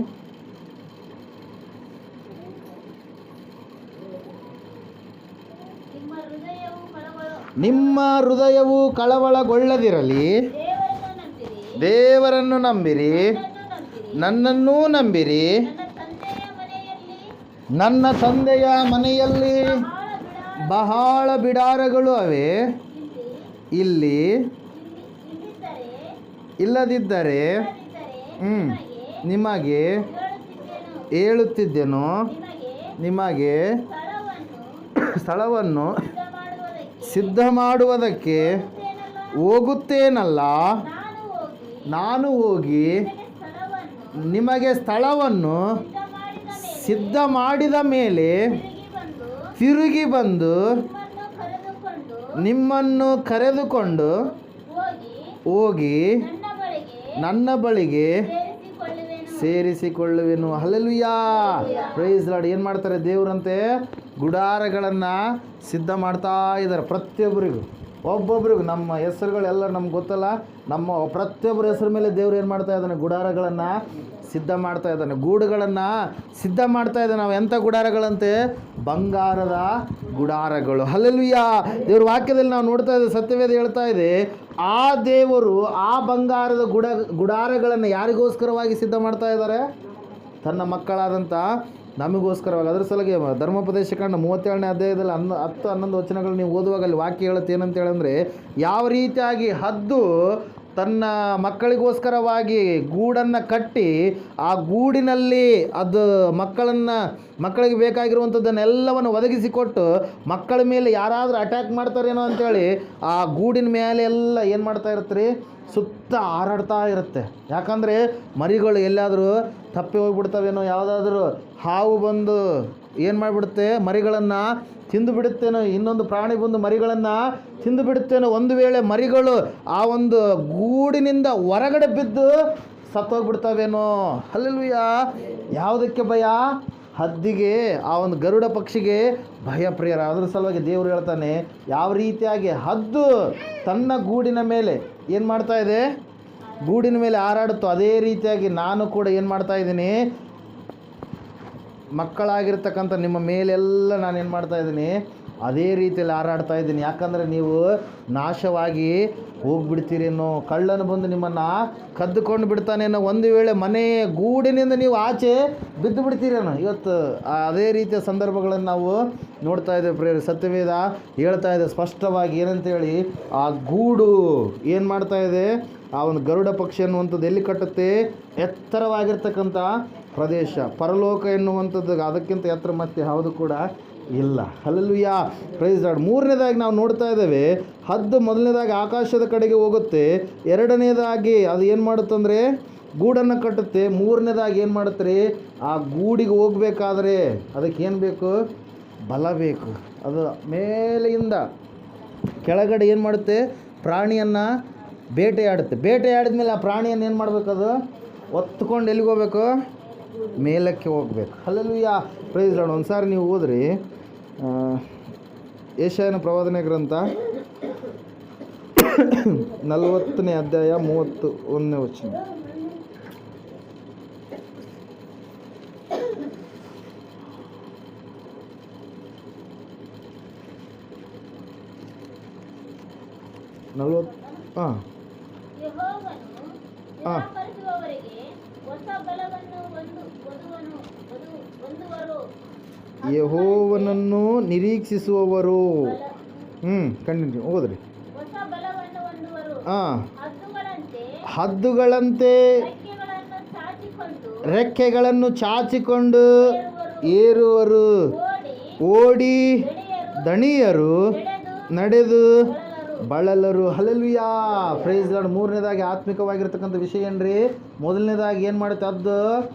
ನಿಮ್ಮ ಹೃದಯವು ಕಳವಳಗೊಳ್ಳದಿರಲಿ, ದೇವರನ್ನು ನಂಬಿರಿ, ನನ್ನನ್ನೂ ನಂಬಿರಿ. ನನ್ನ ತಂದೆಯ ಮನೆಯಲ್ಲಿ ಬಹಳ ಬಿಡಾರಗಳು ಅವೆ, ಇಲ್ಲಿ ಇಲ್ಲದಿದ್ದರೆ ನಿಮಗೆ ಹೇಳುತ್ತಿದ್ದೆನು, ನಿಮಗೆ ಸ್ಥಳವನ್ನು ಸಿದ್ಧ ಮಾಡುವುದಕ್ಕೆ ಹೋಗುತ್ತೇನಲ್ಲ. ನಾನು ಹೋಗಿ ನಿಮಗೆ ಸ್ಥಳವನ್ನು ಸಿದ್ಧ ಮಾಡಿದ ಮೇಲೆ ತಿರುಗಿ ಬಂದು ನಿಮ್ಮನ್ನು ಕರೆದುಕೊಂಡು ಹೋಗಿ ನನ್ನ ಬಳಿಗೆ ಸೇರಿಸಿಕೊಳ್ಳುವೆನು. Hallelujah, praise Lord. ಏನು ಮಾಡ್ತಾರೆ ದೇವರಂತೆ, ಗುಡಾರಗಳನ್ನು ಸಿದ್ಧ ಮಾಡ್ತಾ ಇದ್ದಾರೆ ಪ್ರತಿಯೊಬ್ಬರಿಗೂ. ಒಬ್ಬೊಬ್ರಿಗೂ ನಮ್ಮ ಹೆಸರುಗಳೆಲ್ಲ ನಮ್ಗೆ ಗೊತ್ತಲ್ಲ, ನಮ್ಮ ಪ್ರತಿಯೊಬ್ಬರ ಹೆಸರು ಮೇಲೆ ದೇವ್ರು ಏನು ಮಾಡ್ತಾ ಇದ್ದಾನೆ, ಗುಡಾರಗಳನ್ನು ಸಿದ್ಧ ಮಾಡ್ತಾ ಇದ್ದಾನೆ, ಗೂಡುಗಳನ್ನು ಸಿದ್ಧ ಮಾಡ್ತಾ ಇದ್ದಾನೆ. ನಾವು ಎಂಥ ಗುಡಾರಗಳಂತೆ, ಬಂಗಾರದ ಗುಡಾರಗಳು. ಹಲ್ಲೆಲೂಯಾ. ದೇವ್ರ ವಾಕ್ಯದಲ್ಲಿ ನಾವು ನೋಡ್ತಾ ಇದ್ದೇವೆ, ಸತ್ಯವೇದ ಹೇಳ್ತಾ ಇದೆ, ಆ ದೇವರು ಆ ಬಂಗಾರದ ಗುಡಾರಗಳನ್ನು ಯಾರಿಗೋಸ್ಕರವಾಗಿ ಸಿದ್ಧ ಮಾಡ್ತಾ ಇದ್ದಾರೆ, ತನ್ನ ಮಕ್ಕಳಾದಂಥ ನಮಗೋಸ್ಕರವಾಗಿ. ಅದರ ಸಲುವಾಗಿ ಧರ್ಮೋಪದೇಶ ಕಾಂಡ 37ನೇ ಅಧ್ಯಾಯದಲ್ಲಿ 10-11 ವಚನಗಳು ನೀವು ಓದುವಾಗ ಅಲ್ಲಿ ವಾಕ್ಯ ಹೇಳುತ್ತೆ ಏನಂತ ಹೇಳಂದರೆ, ಯಾವ ರೀತಿಯಾಗಿ ಹದ್ದು ತನ್ನ ಮಕ್ಕಳಿಗೋಸ್ಕರವಾಗಿ ಗೂಡನ್ನು ಕಟ್ಟಿ ಆ ಗೂಡಿನಲ್ಲಿ ಅದು ಮಕ್ಕಳಿಗೆ ಬೇಕಾಗಿರುವಂಥದ್ದನ್ನೆಲ್ಲವನ್ನು ಒದಗಿಸಿಕೊಟ್ಟು ಮಕ್ಕಳ ಮೇಲೆ ಯಾರಾದರೂ ಅಟ್ಯಾಕ್ ಮಾಡ್ತಾರೇನೋ ಅಂಥೇಳಿ ಆ ಗೂಡಿನ ಮೇಲೆ ಎಲ್ಲ ಏನು ಮಾಡ್ತಾ ಇರುತ್ತೆ ರೀ, ಸುತ್ತ ಹಾರಾಡ್ತಾ ಇರುತ್ತೆ. ಯಾಕಂದರೆ ಮರಿಗಳು ಎಲ್ಲಾದರೂ ತಪ್ಪಿ ಹೋಗ್ಬಿಡ್ತಾವೇನೋ, ಯಾವುದಾದ್ರೂ ಹಾವು ಬಂದು ಏನು ಮಾಡಿಬಿಡುತ್ತೆ, ಮರಿಗಳನ್ನು ತಿಂದು ಬಿಡುತ್ತೇನೋ, ಇನ್ನೊಂದು ಪ್ರಾಣಿ ಬಂದು ಮರಿಗಳನ್ನು ತಿಂದು ಬಿಡುತ್ತೇನೋ. ಒಂದು ವೇಳೆ ಮರಿಗಳು ಆ ಒಂದು ಗೂಡಿನಿಂದ ಹೊರಗಡೆ ಬಿದ್ದು ಸತ್ತೋಗ್ಬಿಡ್ತಾವೇನೋ. ಹಲ್ಲೆಲೂಯಾ. ಯಾವುದಕ್ಕೆ ಭಯ, ಹದ್ದಿಗೆ, ಆ ಒಂದು ಗರುಡ ಪಕ್ಷಿಗೆ ಭಯ ಪ್ರಿಯರ. ಅದರ ಸಲುವಾಗಿ ದೇವರು ಹೇಳ್ತಾನೆ, ಯಾವ ರೀತಿಯಾಗಿ ಹದ್ದು ತನ್ನ ಗೂಡಿನ ಮೇಲೆ ಏನು ಮಾಡ್ತಾ ಇದೆ, ಗೂಡಿನ ಮೇಲೆ ಹಾರಾಡುತ್ತೋ ಅದೇ ರೀತಿಯಾಗಿ ನಾನು ಕೂಡ ಏನು ಮಾಡ್ತಾ ಇದ್ದೀನಿ, ಮಕ್ಕಳಾಗಿರ್ತಕ್ಕಂಥ ನಿಮ್ಮ ಮೇಲೆಲ್ಲ ನಾನು ಏನು ಮಾಡ್ತಾ ಇದ್ದೀನಿ, ಅದೇ ರೀತಿಯಲ್ಲಿ ಹಾರಾಡ್ತಾ ಇದ್ದೀನಿ. ಯಾಕಂದರೆ ನೀವು ನಾಶವಾಗಿ ಹೋಗ್ಬಿಡ್ತೀರೇನೋ, ಕಳ್ಳನು ಬಂದು ನಿಮ್ಮನ್ನು ಕದ್ದುಕೊಂಡು ಬಿಡ್ತಾನೇನೋ, ಒಂದು ವೇಳೆ ಮನೆ ಗೂಡಿನಿಂದ ನೀವು ಆಚೆ ಬಿದ್ದು ಬಿಡ್ತೀರೇನೋ. ಇವತ್ತು ಅದೇ ರೀತಿಯ ಸಂದರ್ಭಗಳನ್ನು ನಾವು ನೋಡ್ತಾ ಇದ್ದೇವೆ ಪ್ರಿಯರೇ. ಸತ್ಯವೇದ ಹೇಳ್ತಾ ಇದೆ ಸ್ಪಷ್ಟವಾಗಿ ಏನಂತೇಳಿ, ಆ ಗೂಡು ಏನು ಮಾಡ್ತಾ ಇದೆ, ಆ ಒಂದು ಗರುಡ ಪಕ್ಷಿ ಅನ್ನುವಂಥದ್ದು ಎಲ್ಲಿ ಕಟ್ಟುತ್ತೆ, ಎತ್ತರವಾಗಿರ್ತಕ್ಕಂಥ ಪ್ರದೇಶ. ಪರಲೋಕ ಎನ್ನುವಂಥದ್ದು ಅದಕ್ಕಿಂತ ಎತ್ತರ ಮತ್ತೆ ಯಾವುದು ಕೂಡ ಇಲ್ಲ. Hallelujah, praise Lord. ಮೂರನೇದಾಗಿ ನಾವು ನೋಡ್ತಾ ಇದ್ದೇವೆ, ಹದ್ದು ಮೊದಲನೇದಾಗಿ ಆಕಾಶದ ಕಡೆಗೆ ಹೋಗುತ್ತೆ, ಎರಡನೇದಾಗಿ ಅದು ಏನು ಮಾಡುತ್ತಂದರೆ ಗೂಡನ್ನು ಕಟ್ಟುತ್ತೆ, ಮೂರನೇದಾಗಿ ಏನು ಮಾಡುತ್ತೆ ರೀ, ಆ ಗೂಡಿಗೆ ಹೋಗಬೇಕಾದ್ರೆ ಅದಕ್ಕೆ ಏನು ಬೇಕು, ಬಲ ಬೇಕು. ಅದು ಮೇಲೆಯಿಂದ ಕೆಳಗಡೆ ಏನು ಮಾಡುತ್ತೆ, ಪ್ರಾಣಿಯನ್ನು ಬೇಟೆಯಾಡುತ್ತೆ. ಬೇಟೆಯಾಡಿದ್ಮೇಲೆ ಆ ಪ್ರಾಣಿಯನ್ನು ಏನು ಮಾಡಬೇಕು, ಅದು ಒತ್ಕೊಂಡು ಎಲ್ಲಿಗೆ ಹೋಗ್ಬೇಕು, ಮೇಲಕ್ಕೆ ಹೋಗ್ಬೇಕು. Hallelujah, praise Lord. ಒಂದು ಸಾರಿ ನೀವು ಓದ್ರಿ ಯೆಶಾಯನ ಪ್ರವಾದನೆ ಗ್ರಂಥ 40ನೇ ಅಧ್ಯಾಯ 31ನೇ ವಚನ. ಯೆಹೋವನನ್ನು ನಿರೀಕ್ಷಿಸುವವರು ಕಂಟಿನ್ಯೂ ಓದ್ರಿ. ಹದ್ದುಗಳಂತೆ ರೆಕ್ಕೆಗಳನ್ನು ಚಾಚಿಕೊಂಡು ಏರುವರು, ಓಡಿ ದಣಿಯರು, ನಡೆದು ಬಳಲರು. Hallelujah, praise Lord. ಮೂರನೇದಾಗಿ ಆತ್ಮಿಕವಾಗಿರ್ತಕ್ಕಂಥ ವಿಷಯ ಏನ್ರಿ, ಮೊದಲನೇದಾಗಿ ಏನು ಮಾಡುತ್ತೆ, ಅದು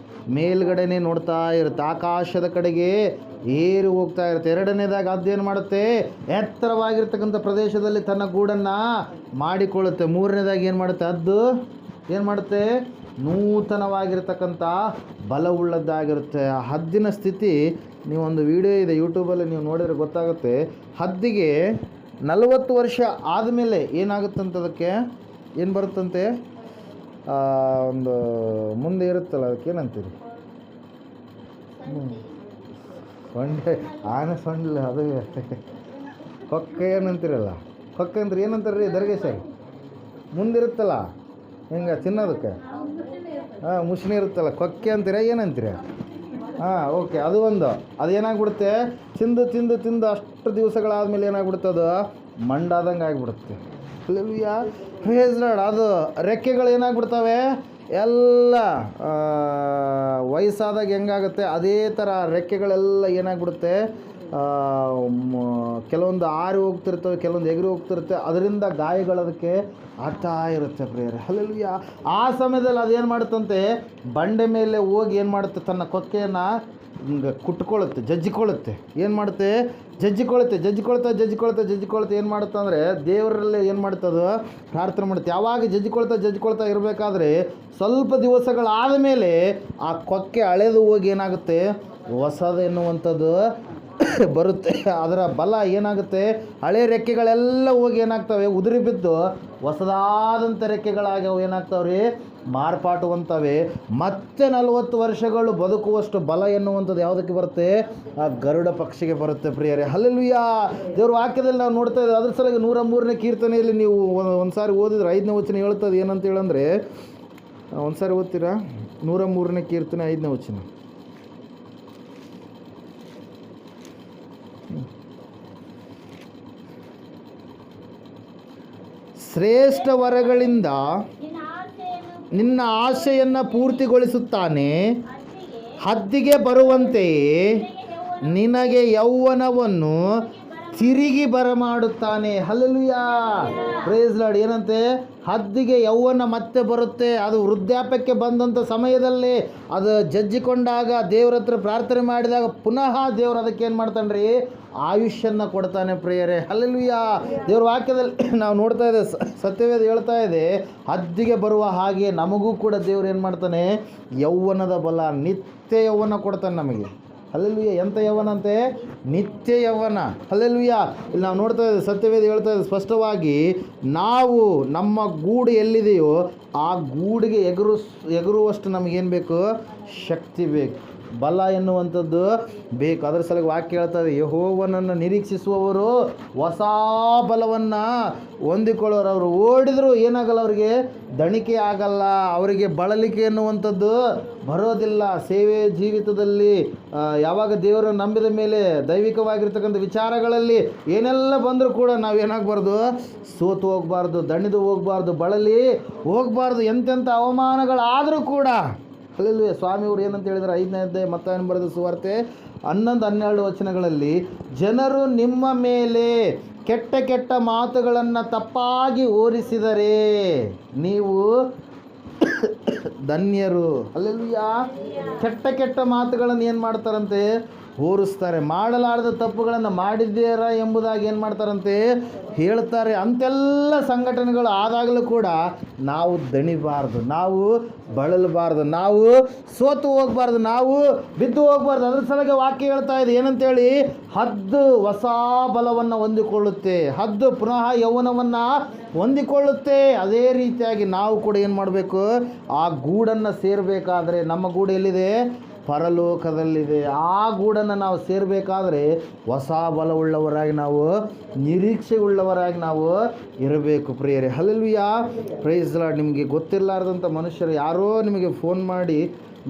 ಮೇಲ್ಗಡೆನೆ ನೋಡ್ತಾ ಇರುತ್ತೆ, ಆಕಾಶದ ಕಡೆಗೆ ಏರು ಹೋಗ್ತಾ ಇರುತ್ತೆ. ಎರಡನೇದಾಗಿ ಅದೇನು ಮಾಡುತ್ತೆ, ಎತ್ತರವಾಗಿರ್ತಕ್ಕಂಥ ಪ್ರದೇಶದಲ್ಲಿ ತನ್ನ ಗೂಡನ್ನು ಮಾಡಿಕೊಳ್ಳುತ್ತೆ. ಮೂರನೇದಾಗಿ ಏನು ಮಾಡುತ್ತೆ, ಅದು ಏನು ಮಾಡುತ್ತೆ, ನೂತನವಾಗಿರ್ತಕ್ಕಂಥ ಬಲವುಳ್ಳದ್ದಾಗಿರುತ್ತೆ. ಆ ಹದ್ದಿನ ಸ್ಥಿತಿ, ನೀವೊಂದು ವಿಡಿಯೋ ಇದೆ ಯೂಟ್ಯೂಬಲ್ಲಿ, ನೀವು ನೋಡಿದರೆ ಗೊತ್ತಾಗುತ್ತೆ. ಹದ್ದಿಗೆ 40 ವರ್ಷ ಆದಮೇಲೆ ಏನಾಗುತ್ತಂತ, ಅದಕ್ಕೆ ಏನು ಬರುತ್ತಂತೆ, ಒಂದು ಮುಂದೆ ಇರುತ್ತಲ್ಲ, ಅದಕ್ಕೆ ಏನಂತೀರಿ, ಸೊಂಡೆ, ಆನೆ ಸೊಂಡಿಲ್ಲ, ಅದು ಕೊಕ್ಕೆ ಏನಂತೀರಲ್ಲ, ಕೊಕ್ಕೆ ಅಂದ್ರೆ ಏನಂತಾರೆ ರೀ ದರ್ಗೇಶ, ಮುಂದಿರುತ್ತಲ್ಲ ಹಿಂಗೆ ತಿನ್ನೋದಕ್ಕೆ, ಮುಷ್ಣಿ ಇರುತ್ತಲ್ಲ, ಕೊಕ್ಕೆ ಅಂತೀರ ಏನಂತೀರ? ಓಕೆ, ಅದು ಒಂದು. ಅದು ಏನಾಗ್ಬಿಡುತ್ತೆ, ತಿಂದು ತಿಂದು ತಿಂದು ಅಷ್ಟು ದಿವಸಗಳಾದಮೇಲೆ ಏನಾಗ್ಬಿಡುತ್ತೆ, ಅದು ಮಂಡಾದಂಗೆ ಆಗಿಬಿಡುತ್ತೆ. Hallelujah, praise Lord. ಅದು ರೆಕ್ಕೆಗಳು ಏನಾಗ್ಬಿಡ್ತವೆ, ಎಲ್ಲ ವಯಸ್ಸಾದಾಗ ಹೆಂಗಾಗುತ್ತೆ ಅದೇ ಥರ ರೆಕ್ಕೆಗಳೆಲ್ಲ ಏನಾಗ್ಬಿಡುತ್ತೆ, ಕೆಲವೊಂದು ಆರಿ ಹೋಗ್ತಿರ್ತವೆ, ಕೆಲವೊಂದು ಎಗರಿ ಹೋಗ್ತಿರುತ್ತೆ, ಅದರಿಂದ ಗಾಯಗಳದಕ್ಕೆ ಆಗ್ತಾ ಇರುತ್ತೆ ಪ್ರಿಯರೇ. ಹಲ್ಲೆಲೂಯಾ. ಆ ಸಮಯದಲ್ಲಿ ಅದೇನು ಮಾಡುತ್ತಂತೆ, ಬಂಡೆ ಮೇಲೆ ಹೋಗಿ ಏನು ಮಾಡುತ್ತೆ, ತನ್ನ ಕೊಕ್ಕೆಯನ್ನು ಹಿಂಗೆ ಕುಟ್ಕೊಳ್ಳುತ್ತೆ, ಜಜ್ಜಿಕೊಳ್ಳುತ್ತೆ. ಏನು ಮಾಡುತ್ತೆ, ಜಜ್ಜಿಕೊಳ್ತಾ ಏನು ಮಾಡುತ್ತೆ ಅಂದರೆ, ದೇವರಲ್ಲಿ ಏನು ಮಾಡುತ್ತದು, ಪ್ರಾರ್ಥನೆ ಮಾಡುತ್ತೆ. ಯಾವಾಗ ಜಜ್ಜಿಕೊಳ್ತಾ ಇರಬೇಕಾದ್ರೆ ಸ್ವಲ್ಪ ದಿವಸಗಳಾದ ಮೇಲೆ ಆ ಕೊಕ್ಕೆ ಅಳೆದು ಹೋಗಿ ಏನಾಗುತ್ತೆ, ಹೊಸದು ಎನ್ನುವಂಥದ್ದು ಬರುತ್ತೆ. ಅದರ ಬಲ ಏನಾಗುತ್ತೆ, ಹಳೆ ರೆಕ್ಕೆಗಳೆಲ್ಲ ಹೋಗಿ ಏನಾಗ್ತವೆ, ಉದುರಿ ಬಿದ್ದು ಹೊಸದಾದಂಥ ರೆಕ್ಕೆಗಳಾಗಿ ಅವು ಏನಾಗ್ತಾವ್ರಿ, ಮಾರ್ಪಾಟುವಂತವೆ. ಮತ್ತೆ 40 ವರ್ಷಗಳು ಬದುಕುವಷ್ಟು ಬಲ ಎನ್ನುವಂಥದ್ದು ಯಾವುದಕ್ಕೆ ಬರುತ್ತೆ, ಆ ಗರುಡ ಪಕ್ಷಿಗೆ ಬರುತ್ತೆ ಪ್ರಿಯರೇ. ಹಲ್ಲೆಲೂಯಾ. ದೇವ್ರ ವಾಕ್ಯದಲ್ಲಿ ನಾವು ನೋಡ್ತಾ ಇದ್ದೀವಿ. ಅದ್ರ ಸಲುವಾಗಿ 103ನೇ ಕೀರ್ತನೆಯಲ್ಲಿ ನೀವು ಒಂದು ಸಾರಿ ಓದಿದ್ರೆ 5ನೇ ವಚನ ಹೇಳ್ತದೆ. ಏನಂತ ಹೇಳಂದರೆ, ಒಂದು ಸಾರಿ ಓದ್ತೀರಾ, 103ನೇ ಕೀರ್ತನೆ 5ನೇ ವಚನ. ಶ್ರೇಷ್ಠ ವರಗಳಿಂದ ನಿನ್ನ ಆಶೆಯನ್ನು ಪೂರ್ತಿಗೊಳಿಸುತ್ತಾನೆ, ಹದ್ದಿಗೆ ಬರುವಂತೆಯೇ ನಿನಗೆ ಯೌವನವನ್ನು ತಿರುಗಿ ಬರಮಾಡುತ್ತಾನೆ. Hallelujah, praise lord. ಏನಂತೆ, ಹದ್ದಿಗೆ ಯೌವನ ಮತ್ತೆ ಬರುತ್ತೆ. ಅದು ವೃದ್ಧಾಪ್ಯಕ್ಕೆ ಬಂದಂಥ ಸಮಯದಲ್ಲಿ ಅದು ಜಜ್ಜಿಕೊಂಡಾಗ, ದೇವ್ರ ಹತ್ರ ಪ್ರಾರ್ಥನೆ ಮಾಡಿದಾಗ ಪುನಃ ದೇವ್ರು ಅದಕ್ಕೆ ಏನು ಮಾಡ್ತಾನೆ ರೀ, ಆಯುಷ್ಯನ್ನು ಕೊಡ್ತಾನೆ ಪ್ರಿಯರೇ. ಹಲ್ಲೆಲೂಯಾ. ದೇವ್ರ ವಾಕ್ಯದಲ್ಲಿ ನಾವು ನೋಡ್ತಾ ಇದ್ದೇವೆ, ಸತ್ಯವೇದ ಹೇಳ್ತಾ ಇದೆ, ಹದ್ದಿಗೆ ಬರುವ ಹಾಗೆ ನಮಗೂ ಕೂಡ ದೇವ್ರು ಏನು ಮಾಡ್ತಾನೆ, ಯೌವನದ ಬಲ, ನಿತ್ಯ ಯೌವನ ಕೊಡ್ತಾನೆ ನಮಗೆ. ಹಲ್ಲೆಲೂಯಾ. ಎಂಥ ಯೌವನ ಅಂತೆ, ನಿತ್ಯ ಯೌವನ. ಹಲ್ಲೆಲೂಯಾ. ಇಲ್ಲಿ ನಾವು ನೋಡ್ತಾ ಇದ್ದೇವೆ, ಸತ್ಯವೇದ ಹೇಳ್ತಾ ಇದ್ದೇವೆ ಸ್ಪಷ್ಟವಾಗಿ, ನಾವು ನಮ್ಮ ಗೂಡು ಎಲ್ಲಿದೆಯೋ ಆ ಗೂಡಿಗೆ ಎಗರುವಷ್ಟು ನಮಗೇನು ಬೇಕು, ಶಕ್ತಿ ಬೇಕು, ಬಲ ಎನ್ನುವಂಥದ್ದು ಬೇಕು. ಅದರ ಸಲುವಾಗಿ ವಾಕ್ಯ ಹೇಳ್ತದೆ, ಯೆಹೋವನನ್ನು ನಿರೀಕ್ಷಿಸುವವರು ಹೊಸ ಬಲವನ್ನು ಹೊಂದಿಕೊಳ್ಳೋರು. ಅವರು ಓಡಿದರೂ ಏನಾಗಲ್ಲ, ಅವರಿಗೆ ದಣಿಕೆ ಆಗಲ್ಲ, ಅವರಿಗೆ ಬಳಲಿಕೆ ಎನ್ನುವಂಥದ್ದು ಬರೋದಿಲ್ಲ. ಸೇವೆ ಜೀವಿತದಲ್ಲಿ ಯಾವಾಗ ದೇವರನ್ನು ನಂಬಿದ ಮೇಲೆ ದೈವಿಕವಾಗಿರ್ತಕ್ಕಂಥ ವಿಚಾರಗಳಲ್ಲಿ ಏನೆಲ್ಲ ಬಂದರೂ ಕೂಡ ನಾವೇನಾಗಬಾರ್ದು, ಸೋತು ಹೋಗಬಾರ್ದು, ದಣಿದು ಹೋಗಬಾರ್ದು, ಬಳಲಿ ಹೋಗಬಾರ್ದು. ಎಂತೆಂಥ ಅವಮಾನಗಳಾದರೂ ಕೂಡ ಅಲ್ಲೆಲ್ಲೂ ಸ್ವಾಮಿಯವರು ಏನಂತ ಹೇಳಿದರೆ 5ನೇ ಅಧ್ಯಾಯ ಮತ್ತಾಯನ ಬರೆದ ಸುವಾರ್ತೆ 11-12 ವಚನಗಳಲ್ಲಿ, ಜನರು ನಿಮ್ಮ ಮೇಲೆ ಕೆಟ್ಟ ಕೆಟ್ಟ ಮಾತುಗಳನ್ನು ತಪ್ಪಾಗಿ ಓರಿಸಿದರೆ ನೀವು ಧನ್ಯರು. ಅಲ್ಲೆಲ್ಲೂಯಾ. ಕೆಟ್ಟ ಕೆಟ್ಟ ಮಾತುಗಳನ್ನು ಏನು ಮಾಡ್ತಾರಂತೆ? ಹೋರಿಸ್ತಾರೆ. ಮಾಡಲಾರದ ತಪ್ಪುಗಳನ್ನು ಮಾಡಿದ್ದೀರಾ ಎಂಬುದಾಗಿ ಏನು ಮಾಡ್ತಾರಂತೆ? ಹೇಳ್ತಾರೆ. ಅಂತೆಲ್ಲ ಸಂಘಟನೆಗಳು ಆದಾಗಲೂ ಕೂಡ ನಾವು ದಣಿಬಾರ್ದು, ನಾವು ಬಳಲಬಾರ್ದು, ನಾವು ಸೋತು ಹೋಗಬಾರ್ದು, ನಾವು ಬಿದ್ದು ಹೋಗಬಾರ್ದು. ಅದ್ರ ಸಲುವಾಗಿ ವಾಕ್ಯ ಹೇಳ್ತಾ ಇದೆ ಏನಂತೇಳಿ, ಹದ್ದು ಹೊಸ ಬಲವನ್ನು ಹೊಂದಿಕೊಳ್ಳುತ್ತೆ, ಹದ್ದು ಪುನಃ ಯೌವನವನ್ನು ಹೊಂದಿಕೊಳ್ಳುತ್ತೆ. ಅದೇ ರೀತಿಯಾಗಿ ನಾವು ಕೂಡ ಏನು ಮಾಡಬೇಕು? ಆ ಗೂಡನ್ನು ಸೇರಬೇಕಾದ್ರೆ, ನಮ್ಮ ಗೂಡು ಎಲ್ಲಿದೆ? ಪರಲೋಕದಲ್ಲಿದೆ. ಆ ಗೂಡನ್ನು ನಾವು ಸೇರಬೇಕಾದ್ರೆ ಹೊಸ ಬಲವುಳ್ಳವರಾಗಿ, ನಾವು ನಿರೀಕ್ಷೆಯುಳ್ಳವರಾಗಿ ನಾವು ಇರಬೇಕು ಪ್ರಿಯರೇ. Hallelujah, praise Lord. ನಿಮಗೆ ಗೊತ್ತಿರಲಾರ್ದಂಥ ಮನುಷ್ಯರು ಯಾರೋ ನಿಮಗೆ ಫೋನ್ ಮಾಡಿ,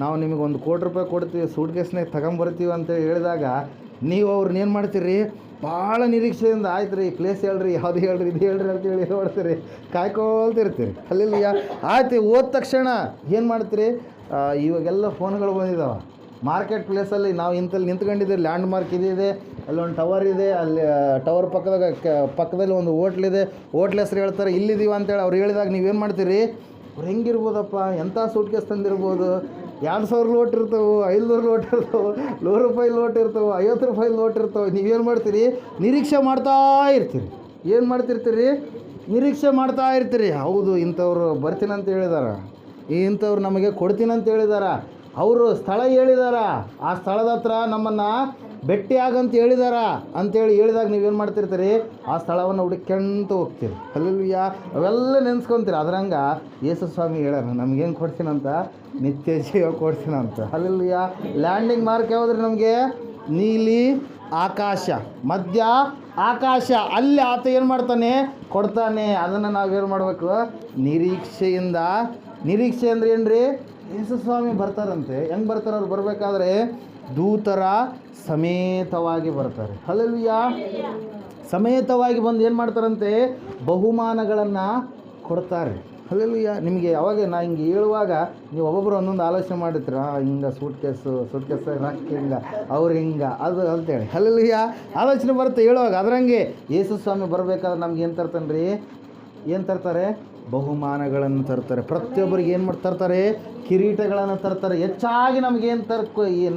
ನಾವು ನಿಮಗೆ $1 ಕೋಟಿ ಕೊಡ್ತೀವಿ, ಸೂಟ್ ಕೇಸ್ನಾಗ ತಗೊಂಬರ್ತೀವಿ ಅಂತ ಹೇಳಿದಾಗ ನೀವು ಅವ್ರನ್ನ ಏನು ಮಾಡ್ತೀರಿ? ಭಾಳ ನಿರೀಕ್ಷೆಯಿಂದ, ಆಯ್ತು ರೀ, ಪ್ಲೇಸ್ ಹೇಳ್ರಿ, ಯಾವುದು ಹೇಳ್ರಿ, ಇದು ಹೇಳ್ರಿ ಅಂತೇಳಿ ಏನು ಮಾಡ್ತೀರಿ? ಕಾಯ್ಕೊಳ್ತಿರ್ತೀರಿ. ಹಲ್ಲೆಲೂಯಾ. ಆಯ್ತು, ಹೋದ ತಕ್ಷಣ ಏನು ಮಾಡ್ತೀರಿ? ಇವಾಗೆಲ್ಲ ಫೋನ್ಗಳು ಬಂದಿದ್ದಾವೆ. ಮಾರ್ಕೆಟ್ ಪ್ಲೇಸಲ್ಲಿ ನಾವು ಇಂಥಲ್ಲಿ ನಿಂತ್ಕೊಂಡಿದ್ದೀವಿ, ಲ್ಯಾಂಡ್ ಮಾರ್ಕ್ ಇದೆ, ಅಲ್ಲೊಂದು ಟವರ್ ಇದೆ, ಅಲ್ಲಿ ಟವರ್ ಪಕ್ಕದಲ್ಲಿ ಒಂದು ಹೋಟ್ಲಿದೆ, ಹೋಟ್ಲ್ ಹೆಸ್ರು ಹೇಳ್ತಾರೆ, ಇಲ್ಲಿದ್ದೀವಿ ಅಂತೇಳಿ ಅವ್ರು ಹೇಳಿದಾಗ ನೀವೇನು ಮಾಡ್ತೀರಿ? ಅವ್ರು ಹೆಂಗಿರ್ಬೋದಪ್ಪ, ಎಂಥ ಸೂಟ್ ಕೇಸ್ ತಂದಿರ್ಬೋದು, 2000 ಲೋಟ್ ಇರ್ತವೆ, 500 ಲೋಟ್ ಇರ್ತವೆ, ₹100 ಲೋಟ್ ಇರ್ತವೆ, ₹50 ಲೋಟ್ ಇರ್ತವೆ. ನೀವೇನು ಮಾಡ್ತೀರಿ? ನಿರೀಕ್ಷೆ ಮಾಡ್ತಾ ಇರ್ತೀರಿ. ಏನು ಮಾಡ್ತಿರ್ತೀರಿ? ನಿರೀಕ್ಷೆ ಮಾಡ್ತಾ ಇರ್ತೀರಿ. ಹೌದು, ಇಂಥವ್ರು ಬರ್ತೀನಂತ ಹೇಳಿದಾರೆ, ಇಂಥವ್ರು ನಮಗೆ ಕೊಡ್ತೀನಂತ ಹೇಳಿದಾರ, ಅವರು ಸ್ಥಳ ಹೇಳಿದಾರ, ಆ ಸ್ಥಳದ ಹತ್ರ ನಮ್ಮನ್ನು ಭೇಟಿಯಾಗಂತ ಹೇಳಿದಾರ ಅಂತೇಳಿ ಹೇಳಿದಾಗ ನೀವೇನು ಮಾಡ್ತಿರ್ತೀರಿ? ಆ ಸ್ಥಳವನ್ನು ಹುಡುಕ್ಯಂತ ಹೋಗ್ತೀರಿ. ಹಲ್ಲೆಲೂಯಾ. ಅವೆಲ್ಲ ನೆನೆಸ್ಕೊತೀರಿ. ಅದ್ರಂಗೆ ಯೇಸು ಸ್ವಾಮಿ ಹೇಳ್ಯಾರ, ನಮಗೇನು ಕೊಡ್ತೀನಂತ? ನಿತ್ಯ ಜೀವ ಕೊಡ್ತೀನಂತ. ಹಲ್ಲೆಲೂಯಾ. ಲ್ಯಾಂಡಿಂಗ್ ಮಾರ್ಕ್ ಯಾವುದ್ರಿ ನಮಗೆ? ನೀಲಿ ಆಕಾಶ, ಮಧ್ಯ ಆಕಾಶ. ಅಲ್ಲಿ ಆತ ಏನು ಮಾಡ್ತಾನೆ? ಕೊಡ್ತಾನೆ. ಅದನ್ನು ನಾವೇನು ಮಾಡಬೇಕು? ನಿರೀಕ್ಷೆಯಿಂದ. ನಿರೀಕ್ಷೆ ಅಂದರೆ ಏನು ರೀ? ಯೇಸು ಸ್ವಾಮಿ ಬರ್ತಾರಂತೆ. ಹೆಂಗೆ ಬರ್ತಾರೆ ಅವ್ರು? ಬರಬೇಕಾದ್ರೆ ದೂತರ ಸಮೇತವಾಗಿ ಬರ್ತಾರೆ. ಹಲ್ಲೆಲೂಯಾ. ಸಮೇತವಾಗಿ ಬಂದು ಏನು ಮಾಡ್ತಾರಂತೆ? ಬಹುಮಾನಗಳನ್ನು ಕೊಡ್ತಾರೆ. ಹಲ್ಲೆಲೂಯಾ. ನಿಮಗೆ ಯಾವಾಗ ನಾ ಹಿಂಗೆ ಹೇಳುವಾಗ ನೀವು ಒಬ್ಬೊಬ್ಬರು ಒಂದೊಂದು ಆಲೋಚನೆ ಮಾಡಿರ್ತೀರ, ಹಿಂಗೆ ಸೂಟ್ ಕೇಸು ರೊಕ್ಕ ಹಿಂಗೆ, ಅವ್ರು ಹಿಂಗೆ, ಅದು ಅಂತೇಳಿ. ಹಲ್ಲೆಲೂಯಾ. ಆಲೋಚನೆ ಬರುತ್ತೆ ಹೇಳುವಾಗ. ಅದರಂಗೆ ಯೇಸು ಸ್ವಾಮಿ ಬರಬೇಕಾದ್ರೆ ನಮ್ಗೆ ಏನು ತರ್ತಾನೆ ರೀ? ಏನು ತರ್ತಾರೆ? ಬಹುಮಾನಗಳನ್ನು ತರ್ತಾರೆ. ಪ್ರತಿಯೊಬ್ಬರಿಗೆ ಏನು ತರ್ತಾರೆ? ಕಿರೀಟಗಳನ್ನು ತರ್ತಾರೆ. ಹೆಚ್ಚಾಗಿ